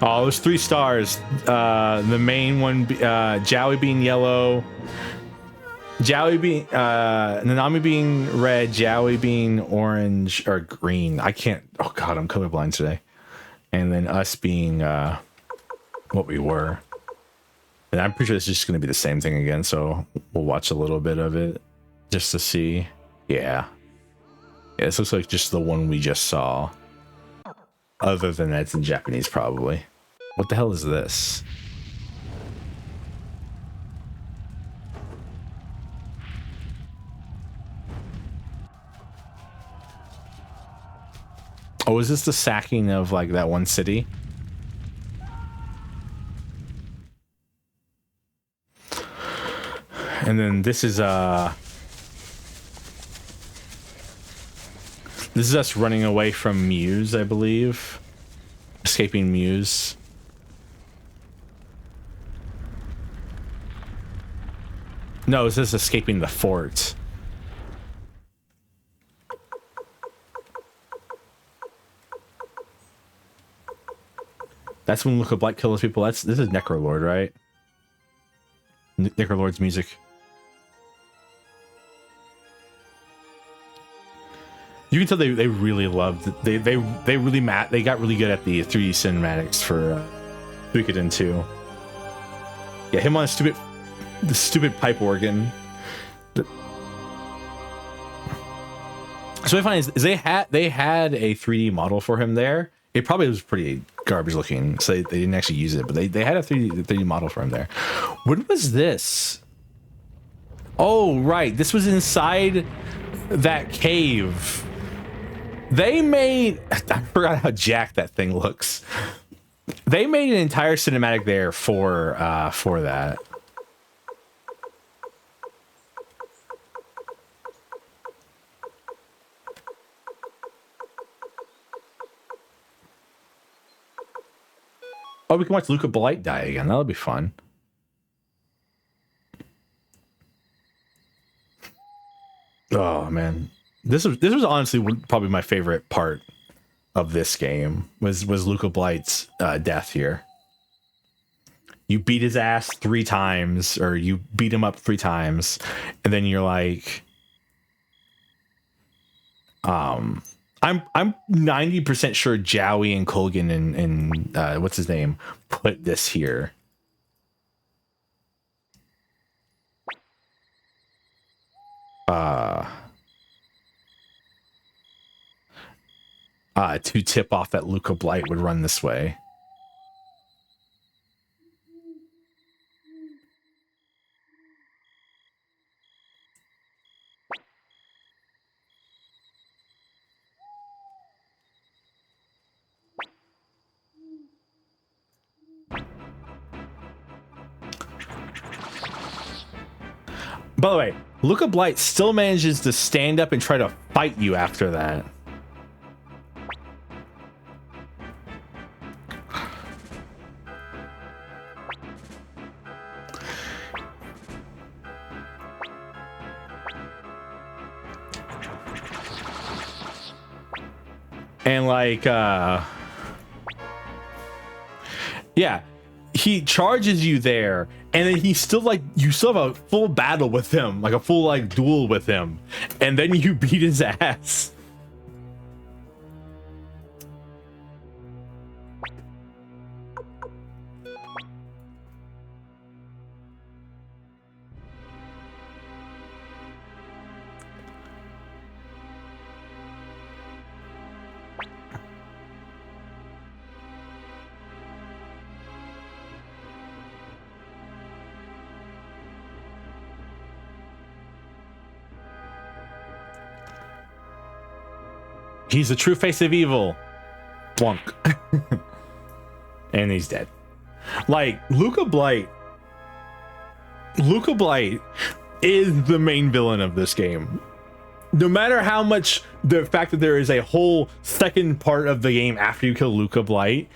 Oh, there's 3 stars. The main one, Jowie being yellow, Jowie being Nanami being red, Jowie being orange or green. I can't. Oh god, I'm colorblind today. And then us being what we were. And I'm pretty sure this is just going to be the same thing again. So we'll watch a little bit of it just to see. Yeah. Yeah, this looks like just the one we just saw. Other than that, it's in Japanese, probably. What the hell is this? Oh, is this the sacking of like that one city? And then this is us running away from Muse, I believe. Escaping Muse. No, it's just escaping the fort. That's when Luca Blight kills people. This is Necrolord, right? Necrolord's music. You can tell they really loved it. They got really good at the 3D cinematics for Suikoden II. Yeah, him on the stupid pipe organ. So what I find is they had a 3D model for him there. It probably was pretty garbage looking, so they didn't actually use it, but they had a 3D model for him there. What was this? Oh, right. This was inside that cave. They made... I forgot how jacked that thing looks. They made an entire cinematic there for that. Oh, we can watch Luca Blight die again. That'll be fun. Oh man, this was honestly probably my favorite part of this game was Luca Blight's death here. You beat his ass 3 times, or you beat him up 3 times, and then you're like, I'm 90% sure Jowie and Colgan and what's his name put this here. To tip off that Luca Blight would run this way. By the way, Luca Blight still manages to stand up and try to fight you after that. And like, yeah, he charges you there, and then he's still like, you still have a full battle with him, like a full like duel with him, and then you beat his ass. He's the true face of evil. Plunk. And he's dead. Like, Luca Blight is the main villain of this game. No matter how much the fact that there is a whole second part of the game after you kill Luca Blight,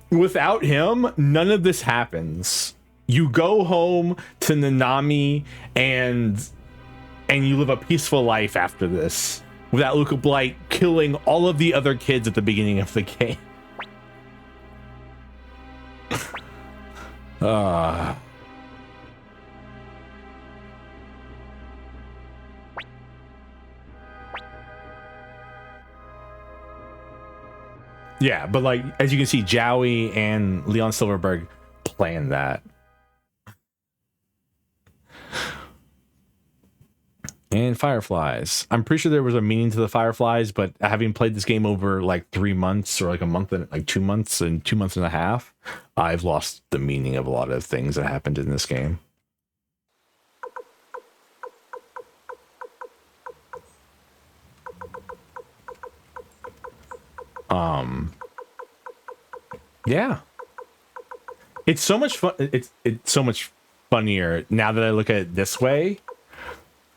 without him, none of this happens. You go home to Nanami and you live a peaceful life after this, without Luca Blight killing all of the other kids at the beginning of the game. Yeah, but like, as you can see, Jowie and Leon Silverberg planned that. And fireflies. I'm pretty sure there was a meaning to the fireflies, but having played this game over like 3 months or like a month and like 2 months and 2 months and a half, I've lost the meaning of a lot of things that happened in this game. Yeah. It's so much fun. It's so much funnier now that I look at it this way.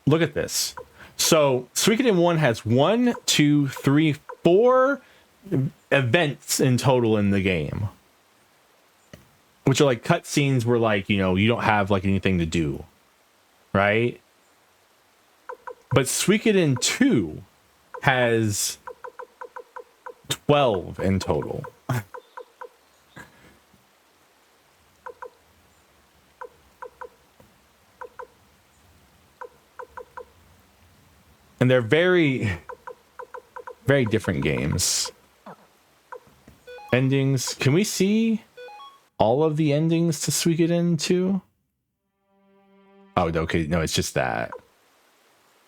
Look at this. So Suikoden 1 has 1, 2, 3, 4 events in total in the game, which are like cutscenes where, like, you know, you don't have like anything to do, right? But Suikoden 2 has 12 in total. And they're very, very different games. Endings. Can we see all of the endings to Suikoden 2? Oh, okay. No, it's just that.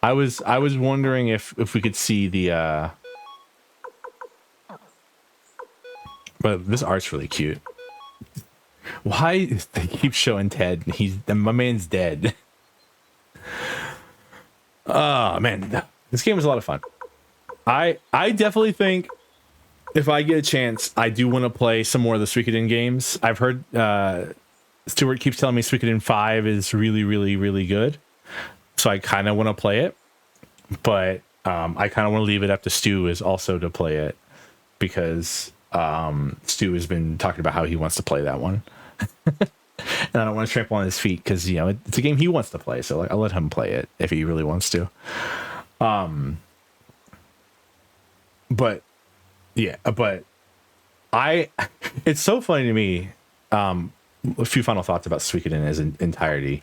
I was wondering if we could see the but this art's really cute. Why they keep showing Ted? My man's dead. Oh man, this game was a lot of fun. I definitely think if I get a chance, I do want to play some more of the Suikoden games. I've heard Stuart keeps telling me Suikoden 5 is really, really, really good. So I kind of want to play it, but I kind of want to leave it up to Stu is also to play it because Stu has been talking about how he wants to play that one. And I don't want to trample on his feet because, you know, it's a game he wants to play. So I'll let him play it if he really wants to. But yeah, but it's so funny to me. A few final thoughts about Suikoden as an entirety.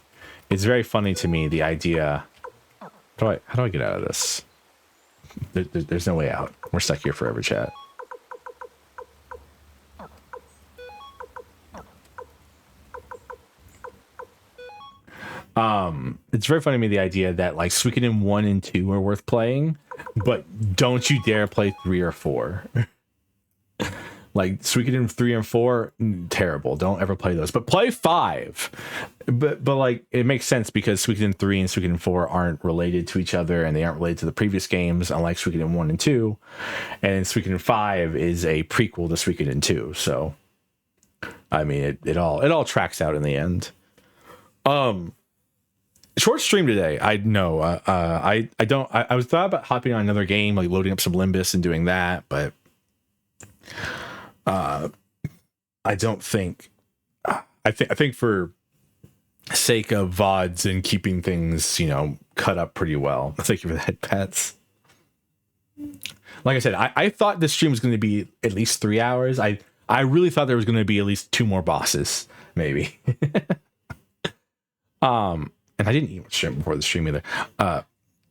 It's very funny to me, the idea. How do I get out of this? There's no way out. We're stuck here forever, chat. It's very funny to me, the idea that like Suikoden 1 and 2 are worth playing, but don't you dare play 3 or 4. Like Suikoden 3 and 4, terrible. Don't ever play those. But play 5. But like it makes sense because Suikoden 3 and Suikoden 4 aren't related to each other and they aren't related to the previous games, unlike Suikoden 1 and 2. And Suikoden 5 is a prequel to Suikoden 2. So I mean it all tracks out in the end. Short stream today. I know. I was thought about hopping on another game, like loading up some Limbus and doing that, but I don't think. I think for sake of VODs and keeping things, you know, cut up pretty well. Thank you for that, Pets. Like I said, I thought this stream was going to be at least 3 hours. I really thought there was going to be at least 2 more bosses, maybe. And I didn't even stream before the stream either.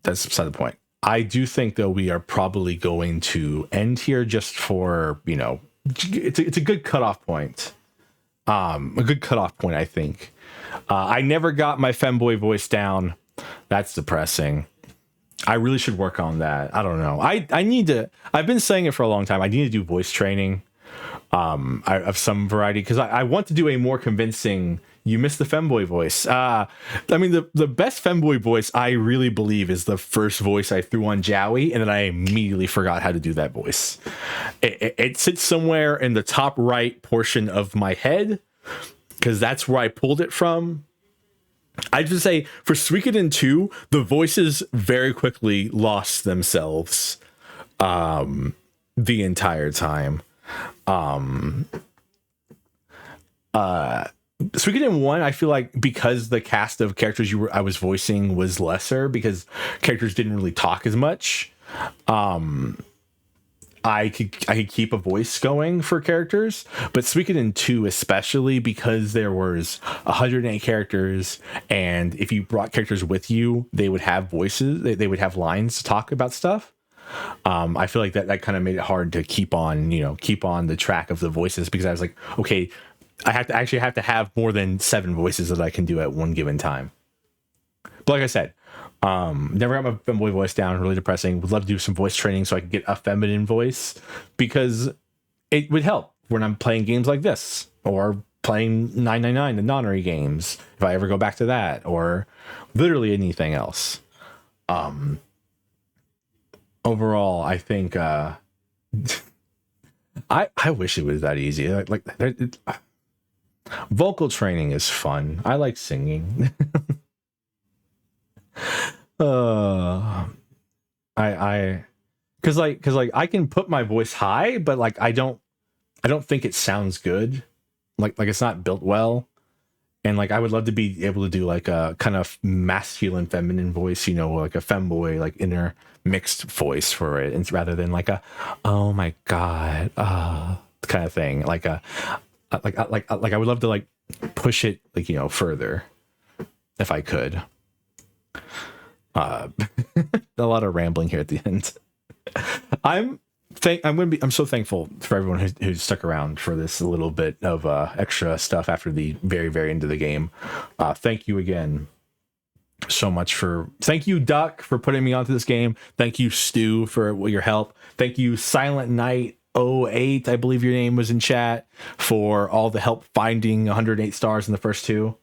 That's beside the point. I do think, though, we are probably going to end here just for, you know, it's a good cutoff point. A good cutoff point, I think. I never got my femboy voice down. That's depressing. I really should work on that. I don't know. I need to. I've been saying it for a long time. I need to do voice training of some variety because I want to do a more convincing. You missed the femboy voice. I mean, the best femboy voice I really believe is the first voice I threw on Jowie, and then I immediately forgot how to do that voice. It sits somewhere in the top right portion of my head because that's where I pulled it from. I'd just say for Suikoden 2, the voices very quickly lost themselves the entire time. Suikoden 1, I feel like because the cast of characters I was voicing was lesser because characters didn't really talk as much. I could keep a voice going for characters, but Suikoden 2 especially because there was 108 characters, and if you brought characters with you, they would have voices. They would have lines to talk about stuff. I feel like that kind of made it hard to keep on the track of the voices because I was like, okay, I have to have more than 7 voices that I can do at one given time. But like I said, never got my femboy voice down. Really depressing. Would love to do some voice training so I could get a feminine voice because it would help when I'm playing games like this or playing 999 the nonary games if I ever go back to that or literally anything else. Overall, I think I wish it was that easy. Vocal training is fun. I like singing. Cause I can put my voice high, but like I don't think it sounds good. Like it's not built well. And like I would love to be able to do like a kind of masculine feminine voice, you know, like a femboy like inner mixed voice for it, and rather than like a oh my god kind of thing. Like a like I would love to like push it like, you know, further if I could. A lot of rambling here at the end. I'm so thankful for everyone who's stuck around for this little bit of extra stuff after the very, very end of the game. Thank you again so much thank you, Duck, for putting me onto this game. Thank you, Stu, for your help. Thank you, Silent Knight 08, I believe your name was in chat, for all the help finding 108 stars in the first two.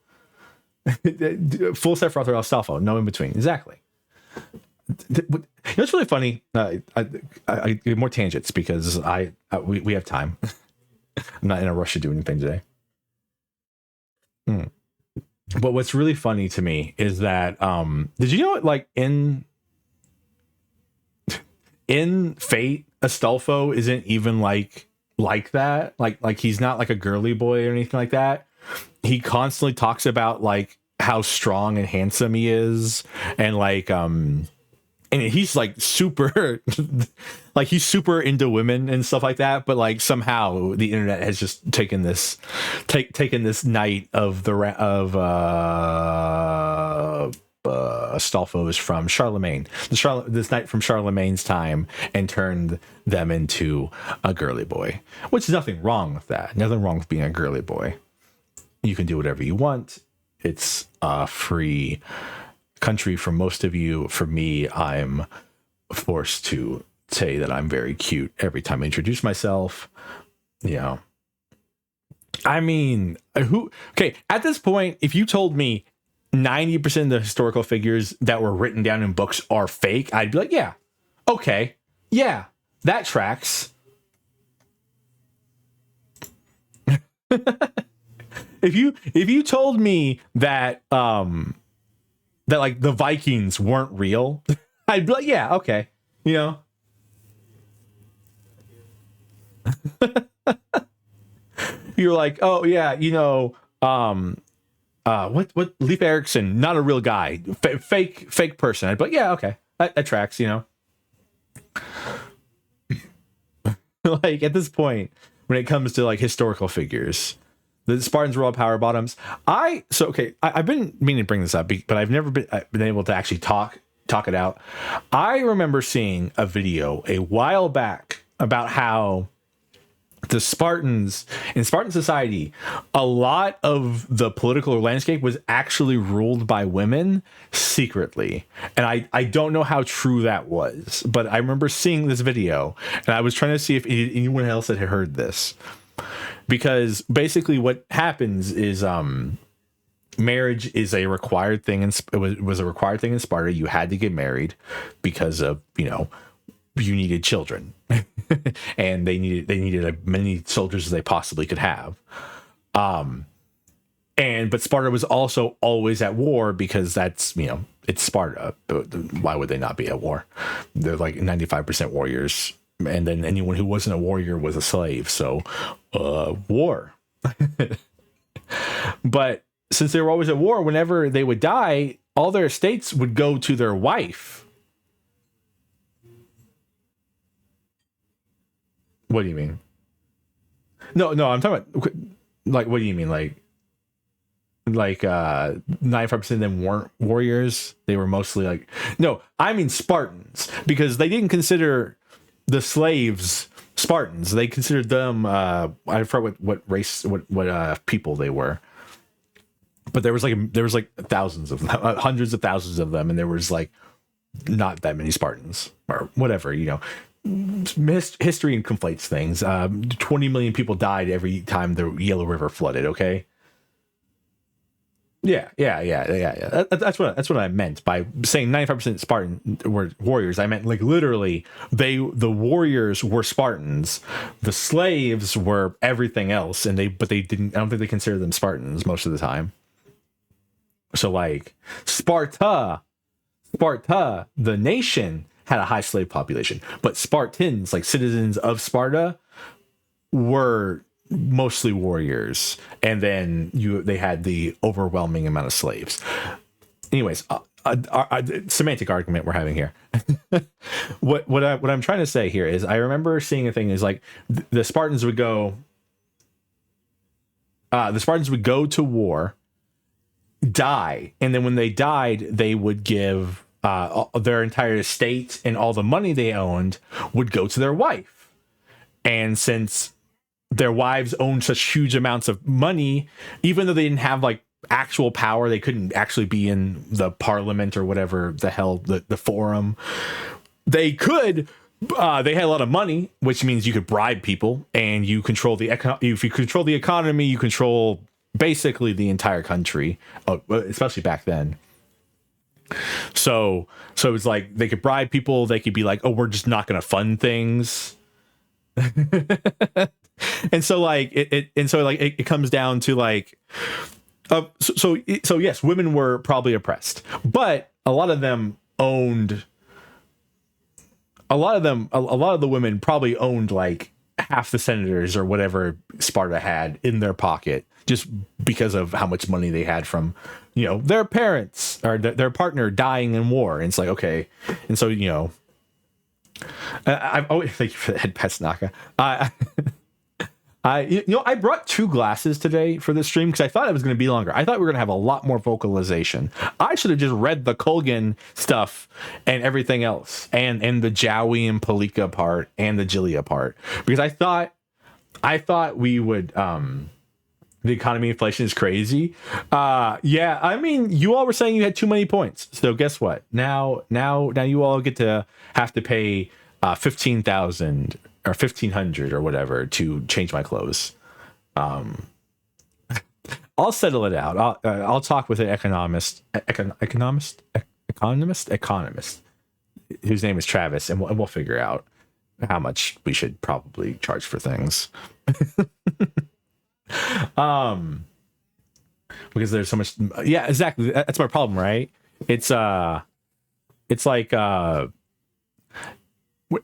Full set for author cell phone, no in between. Exactly. You know, it's really funny. I more tangents because we have time. I'm not in a rush to do anything today. But what's really funny to me is that did you know like in Fate, Astolfo isn't even like that. Like he's not like a girly boy or anything like that. He constantly talks about like how strong and handsome he is, and like and he's like super like he's super into women and stuff like that, but like somehow the internet has just taken this night of Astolfo is from Charlemagne, this knight from Charlemagne's time, and turned them into a girly boy, which is nothing wrong with that. Nothing wrong with being a girly boy. You can do whatever you want. It's a free country for most of you. For me, I'm forced to say that I'm very cute every time I introduce myself. You know, I mean, okay, at this point, if you told me 90% of the historical figures that were written down in books are fake, I'd be like, yeah, okay, yeah, that tracks. If you told me that that like the Vikings weren't real, I'd be like, yeah, okay, you know. You're like, oh yeah, you know, what Leif Erikson, not a real guy, fake person. I'd be like, yeah, okay, that tracks, you know. Like at this point, when it comes to like historical figures, the Spartans were all power bottoms. I've been meaning to bring this up, but I've never been able to actually talk it out. I remember seeing a video a while back about how the Spartans, in Spartan society, a lot of the political landscape was actually ruled by women secretly. And I don't know how true that was, but I remember seeing this video and I was trying to see if anyone else had heard this. Because basically what happens is marriage is a required thing, and it was a required thing in Sparta. You had to get married because of, you know, you needed children. And they needed as many soldiers as they possibly could have. But Sparta was also always at war because that's, you know, it's Sparta. Why would they not be at war? They're like 95% warriors. And then anyone who wasn't a warrior was a slave. So, war. But since they were always at war, whenever they would die, all their estates would go to their wife. What do you mean? No, I'm talking about, like, what do you mean? Like 95% of them weren't warriors. They were mostly like, no, I mean Spartans, because they didn't consider the slaves Spartans. They considered them I forgot what race, what people they were, but there was like thousands of them, hundreds of thousands of them, and there was like not that many Spartans or whatever, you know. History conflates things. 20 million people died every time the Yellow River flooded. Okay. Yeah. That's what I meant by saying 95% Spartan were warriors. I meant like literally the warriors were Spartans. The slaves were everything else, and they didn't. I don't think they considered them Spartans most of the time. So like Sparta, the nation, had a high slave population, but Spartans, like citizens of Sparta, were mostly warriors, and then they had the overwhelming amount of slaves. Anyways, semantic argument we're having here. what I'm trying to say here is, I remember seeing a thing is like the Spartans would go to war, die, and then when they died, they would give their entire estate and all the money they owned would go to their wife. And since their wives owned such huge amounts of money, even though they didn't have like actual power, they couldn't actually be in the parliament or whatever the hell, the forum. They could, they had a lot of money, which means you could bribe people, and you control if you control the economy, you control basically the entire country, especially back then. So it's like they could bribe people. They could be like, oh, we're just not going to fund things. And so it comes down to like, so yes, women were probably oppressed, but a lot of them owned, a lot of the women probably owned like half the senators or whatever Sparta had in their pocket, just because of how much money they had from, their parents or their partner dying in war. And it's like, okay. And so, I've always, thank you for that, Petsnaka. I brought 2 glasses today for this stream because I thought it was going to be longer. I thought we were going to have a lot more vocalization. I should have just read the Kolgan stuff and everything else, and the Jowie and Palika part and the Jilia part, because I thought we would. The economy inflation is crazy. Yeah, I mean, you all were saying you had too many points. So guess what? Now you all have to pay 15,000 or 1,500 or whatever to change my clothes. I'll settle it out. I'll talk with an economist, whose name is Travis, and we'll figure out how much we should probably charge for things. Because there's so much. Yeah, exactly. That's my problem, right? It's like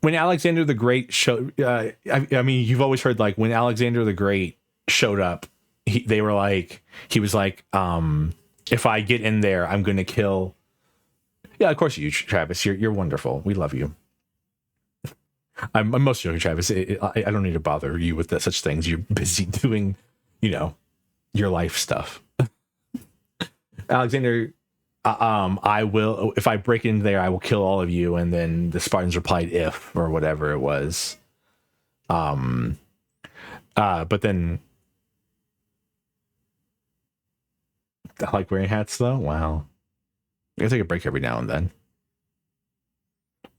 when Alexander the Great showed. I mean, you've always heard like when Alexander the Great showed up, he was like, if I get in there, I'm going to kill. Yeah, of course you, Travis. You're wonderful. We love you. I'm most joking, Travis. I don't need to bother you with such things. You're busy doing, your life stuff. Alexander, I will, if I break into there, I will kill all of you. And then the Spartans replied, if, or whatever it was. But then I like wearing hats though. Wow. I gotta take a break every now and then.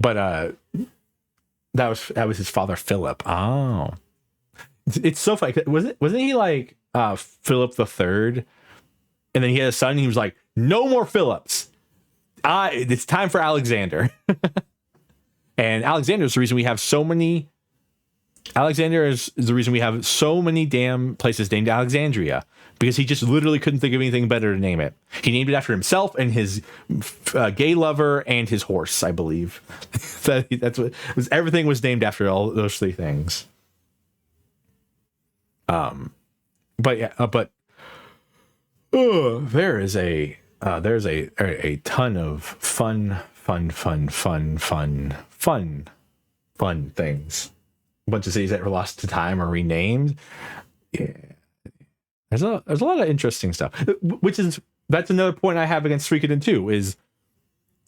But that was his father, Philip. Oh, it's so funny. Wasn't he like Philip the Third? And then he had a son. And he was like, "No more Philips. It's time for Alexander." And Alexander is the reason we have so many. Alexander is the reason we have so many damn places named Alexandria, because he just literally couldn't think of anything better to name it. He named it after himself and his gay lover and his horse, I believe. That's what was. Everything was named after all those 3 things. There's a ton of fun things. A bunch of cities that were lost to time or renamed. Yeah. There's a lot of interesting stuff, that's another point I have against Suikoden II is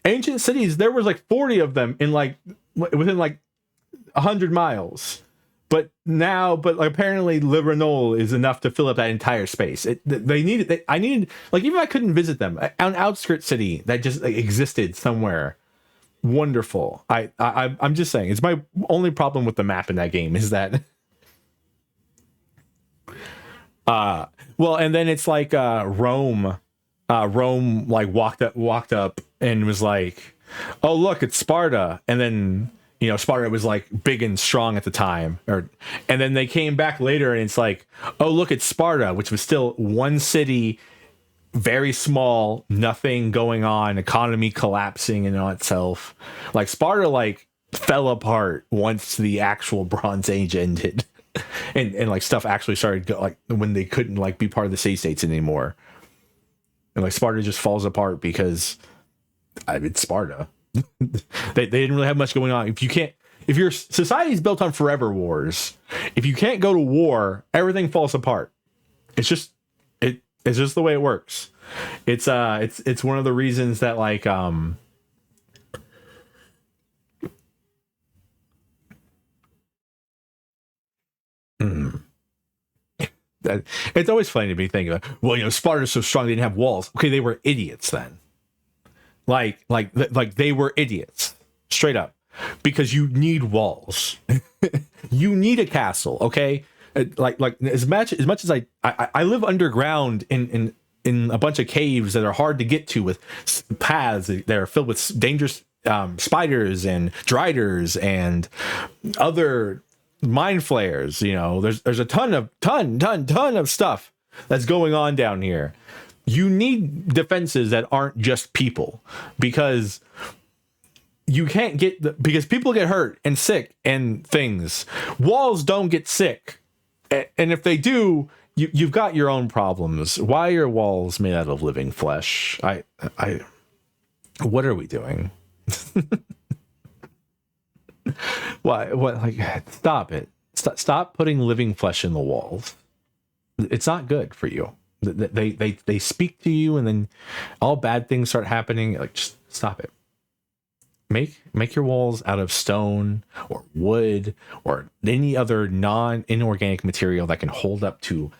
ancient cities. There was like 40 of them in like within like 100 miles, but apparently Le Renault is enough to fill up that entire space. I needed like, even if I couldn't visit them, an outskirt city that just like, existed somewhere. Wonderful. I'm just saying, it's my only problem with the map in that game is that. Well, and then it's like Rome like walked up and was like, "Oh, look, it's Sparta." And then Sparta was like big and strong at the time, and then they came back later and it's like, "Oh, look, it's Sparta," which was still one city, very small, nothing going on, economy collapsing in on itself. Like Sparta like fell apart once the actual Bronze Age ended. and like stuff actually started like when they couldn't like be part of the states anymore, and like Sparta just falls apart because it's Sparta. They didn't really have much going on. If your society is built on forever wars, if you can't go to war, everything falls apart. It's just the way it works. It's one of the reasons that like that it's always funny to me thinking about, well, you know, Sparta's so strong they didn't have walls. Okay, they were idiots then. Like they were idiots, straight up, because you need walls. You need a castle, okay? Like as much as I live underground in a bunch of caves that are hard to get to with paths that are filled with dangerous spiders and driders and other mind flayers. You know, there's a ton of stuff that's going on down here. You need defenses that aren't just people, because you can't because people get hurt and sick and things. Walls don't get sick, and if they do, you've got your own problems. Why are walls made out of living flesh? What are we doing? What like, stop it. Stop putting living flesh in the walls. It's not good for you. They speak to you, and then all bad things start happening. Like, just stop it. Make your walls out of stone or wood or any other non-inorganic material that can hold up to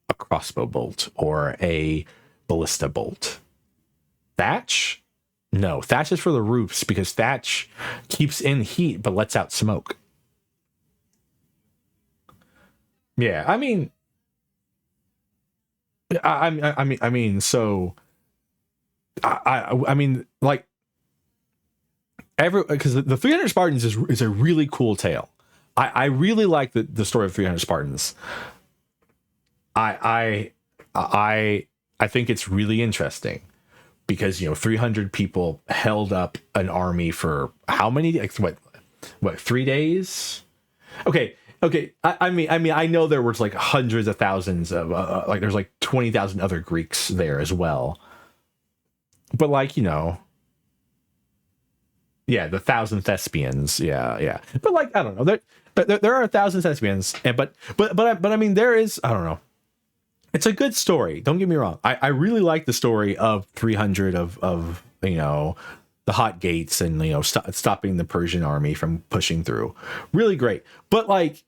a crossbow bolt or a ballista bolt. Thatch? No, thatch is for the roofs, because thatch keeps in heat but lets out smoke. Yeah, I mean, so I mean, like, because the 300 Spartans is a really cool tale. I really like the story of 300 Spartans. I think it's really interesting, because, you know, 300 people held up an army for how many? Like, what 3 days? Okay. I mean, I know there was like hundreds of thousands of like there's like 20,000 other Greeks there as well, but like, you know, yeah, the 1,000 thespians, yeah. But like, I don't know, there are 1,000 thespians, and but I mean, there is, I don't know. It's a good story. Don't get me wrong. I really like the story of 300 of you know, the hot gates and, you know, stopping the Persian army from pushing through. Really great. But like,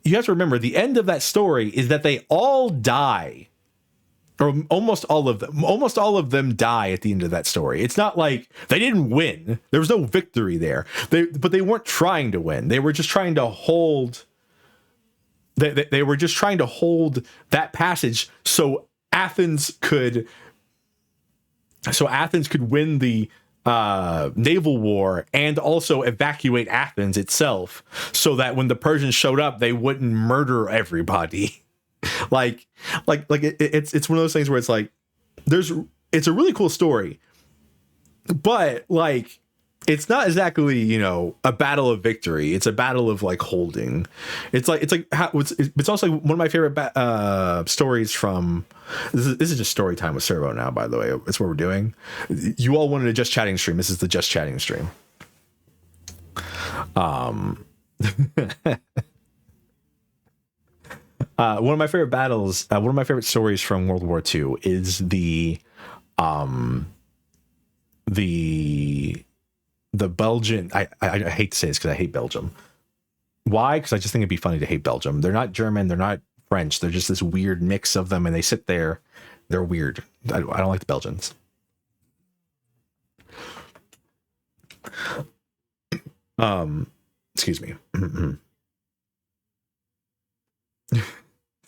you have to remember, the end of that story is that they all die, or almost all of them. Almost all of them die at the end of that story. It's not like they didn't win. There was no victory there. But they weren't trying to win. They were just trying to hold. They were just trying to hold that passage so Athens could win the naval war and also evacuate Athens itself, so that when the Persians showed up, they wouldn't murder everybody. it's one of those things where it's like, it's a really cool story, but like, it's not exactly, you know, a battle of victory. It's a battle of like holding. It's also one of my favorite stories from. This is just story time with Servo now, by the way. It's what we're doing. You all wanted a just chatting stream. This is the just chatting stream. One of my favorite battles, one of my favorite stories from World War II is the Belgian. I hate to say this because I hate Belgium. Why? Because I just think it'd be funny to hate Belgium. They're not German. They're not French. They're just this weird mix of them, and they sit there. They're weird. I don't like the Belgians. Excuse me.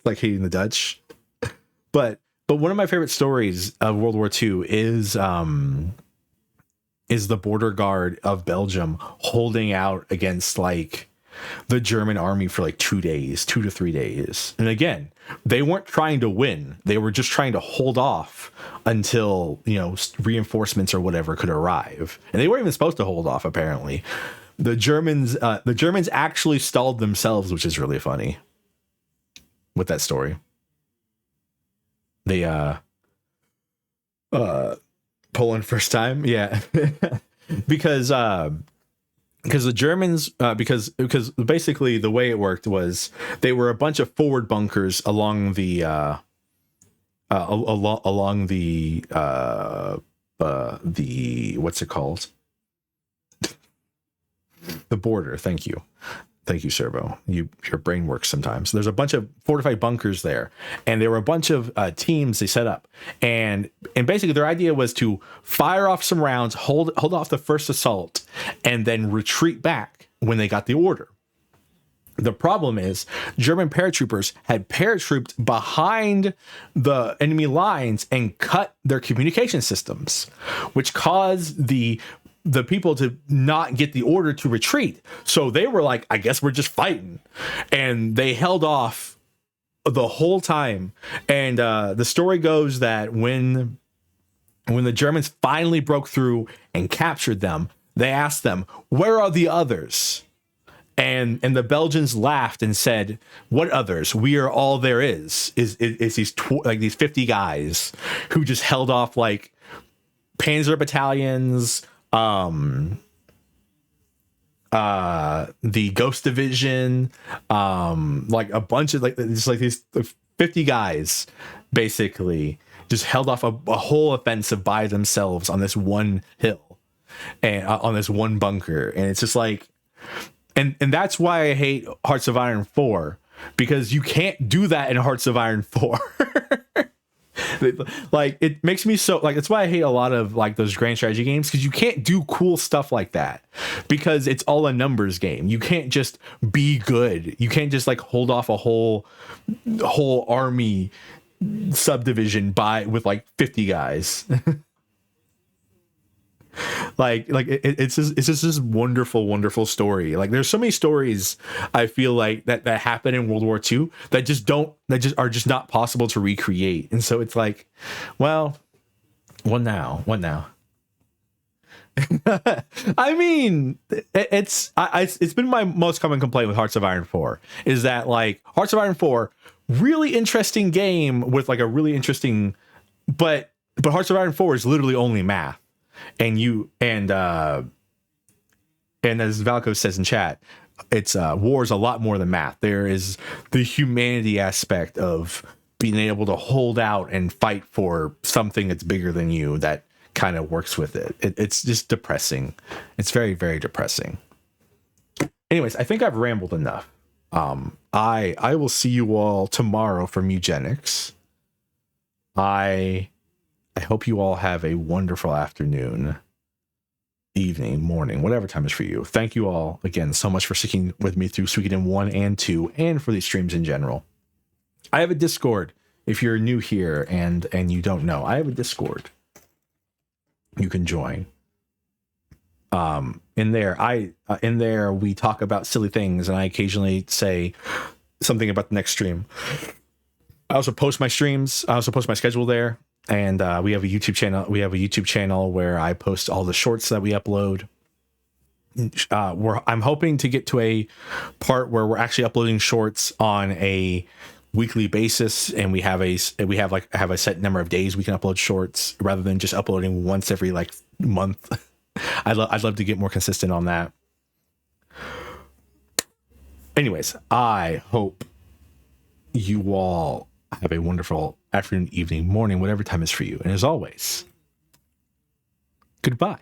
Like hating the Dutch. But one of my favorite stories of World War II is the border guard of Belgium holding out against like the German army for like 2 days, 2 to 3 days. And again, they weren't trying to win. They were just trying to hold off until, you know, reinforcements or whatever could arrive. And they weren't even supposed to hold off, apparently. the Germans actually stalled themselves, which is really funny with that story. They Poland first time, yeah. because the Germans, because basically the way it worked was they were a bunch of forward bunkers along the what's it called, the border. Thank you, Servo. Your brain works sometimes. There's a bunch of fortified bunkers there, and there were a bunch of teams they set up, and basically their idea was to fire off some rounds, hold off the first assault, and then retreat back when they got the order. The problem is German paratroopers had paratrooped behind the enemy lines and cut their communication systems, which caused the people to not get the order to retreat. So they were like, I guess we're just fighting. And they held off the whole time. And the story goes that when the Germans finally broke through and captured them, they asked them, where are the others? And the Belgians laughed and said, what others? We are all there is these these 50 guys who just held off like panzer battalions, the Ghost Division, like a bunch of these 50 guys basically just held off a whole offensive by themselves on this one hill and on this one bunker. And it's just like, and that's why I hate Hearts of Iron 4, because you can't do that in Hearts of Iron 4. Like, it makes me so, like, that's why I hate a lot of like those grand strategy games, because you can't do cool stuff like that, because it's all a numbers game. You can't just be good. You can't just like hold off a whole army subdivision with like 50 guys. It's just this wonderful story. Like, there's so many stories I feel like that happen in World War II that are just not possible to recreate. And so it's like, well, what now? I mean, it's been my most common complaint with Hearts of Iron 4 is that, like, Hearts of Iron 4, really interesting game with like a really interesting, but Hearts of Iron 4 is literally only math. And as Valko says in chat, it's war is a lot more than math. There is the humanity aspect of being able to hold out and fight for something that's bigger than you that kind of works with it. It's just depressing. It's very, very depressing. Anyways, I think I've rambled enough. I will see you all tomorrow from Eugenics. I hope you all have a wonderful afternoon, evening, morning, whatever time is for you. Thank you all again so much for sticking with me through Suikoden 1 and 2 and for these streams in general. I have a Discord. If you're new here and you don't know, I have a Discord. You can join. In there we talk about silly things, and I occasionally say something about the next stream. I also post my streams. I also post my schedule there. And we have a YouTube channel. We have a YouTube channel where I post all the shorts that we upload. I'm hoping to get to a part where we're actually uploading shorts on a weekly basis, and we have a set number of days we can upload shorts rather than just uploading once every like month. I'd love to get more consistent on that. Anyways, I hope you all have a wonderful afternoon, evening, morning, whatever time is for you. And as always, goodbye.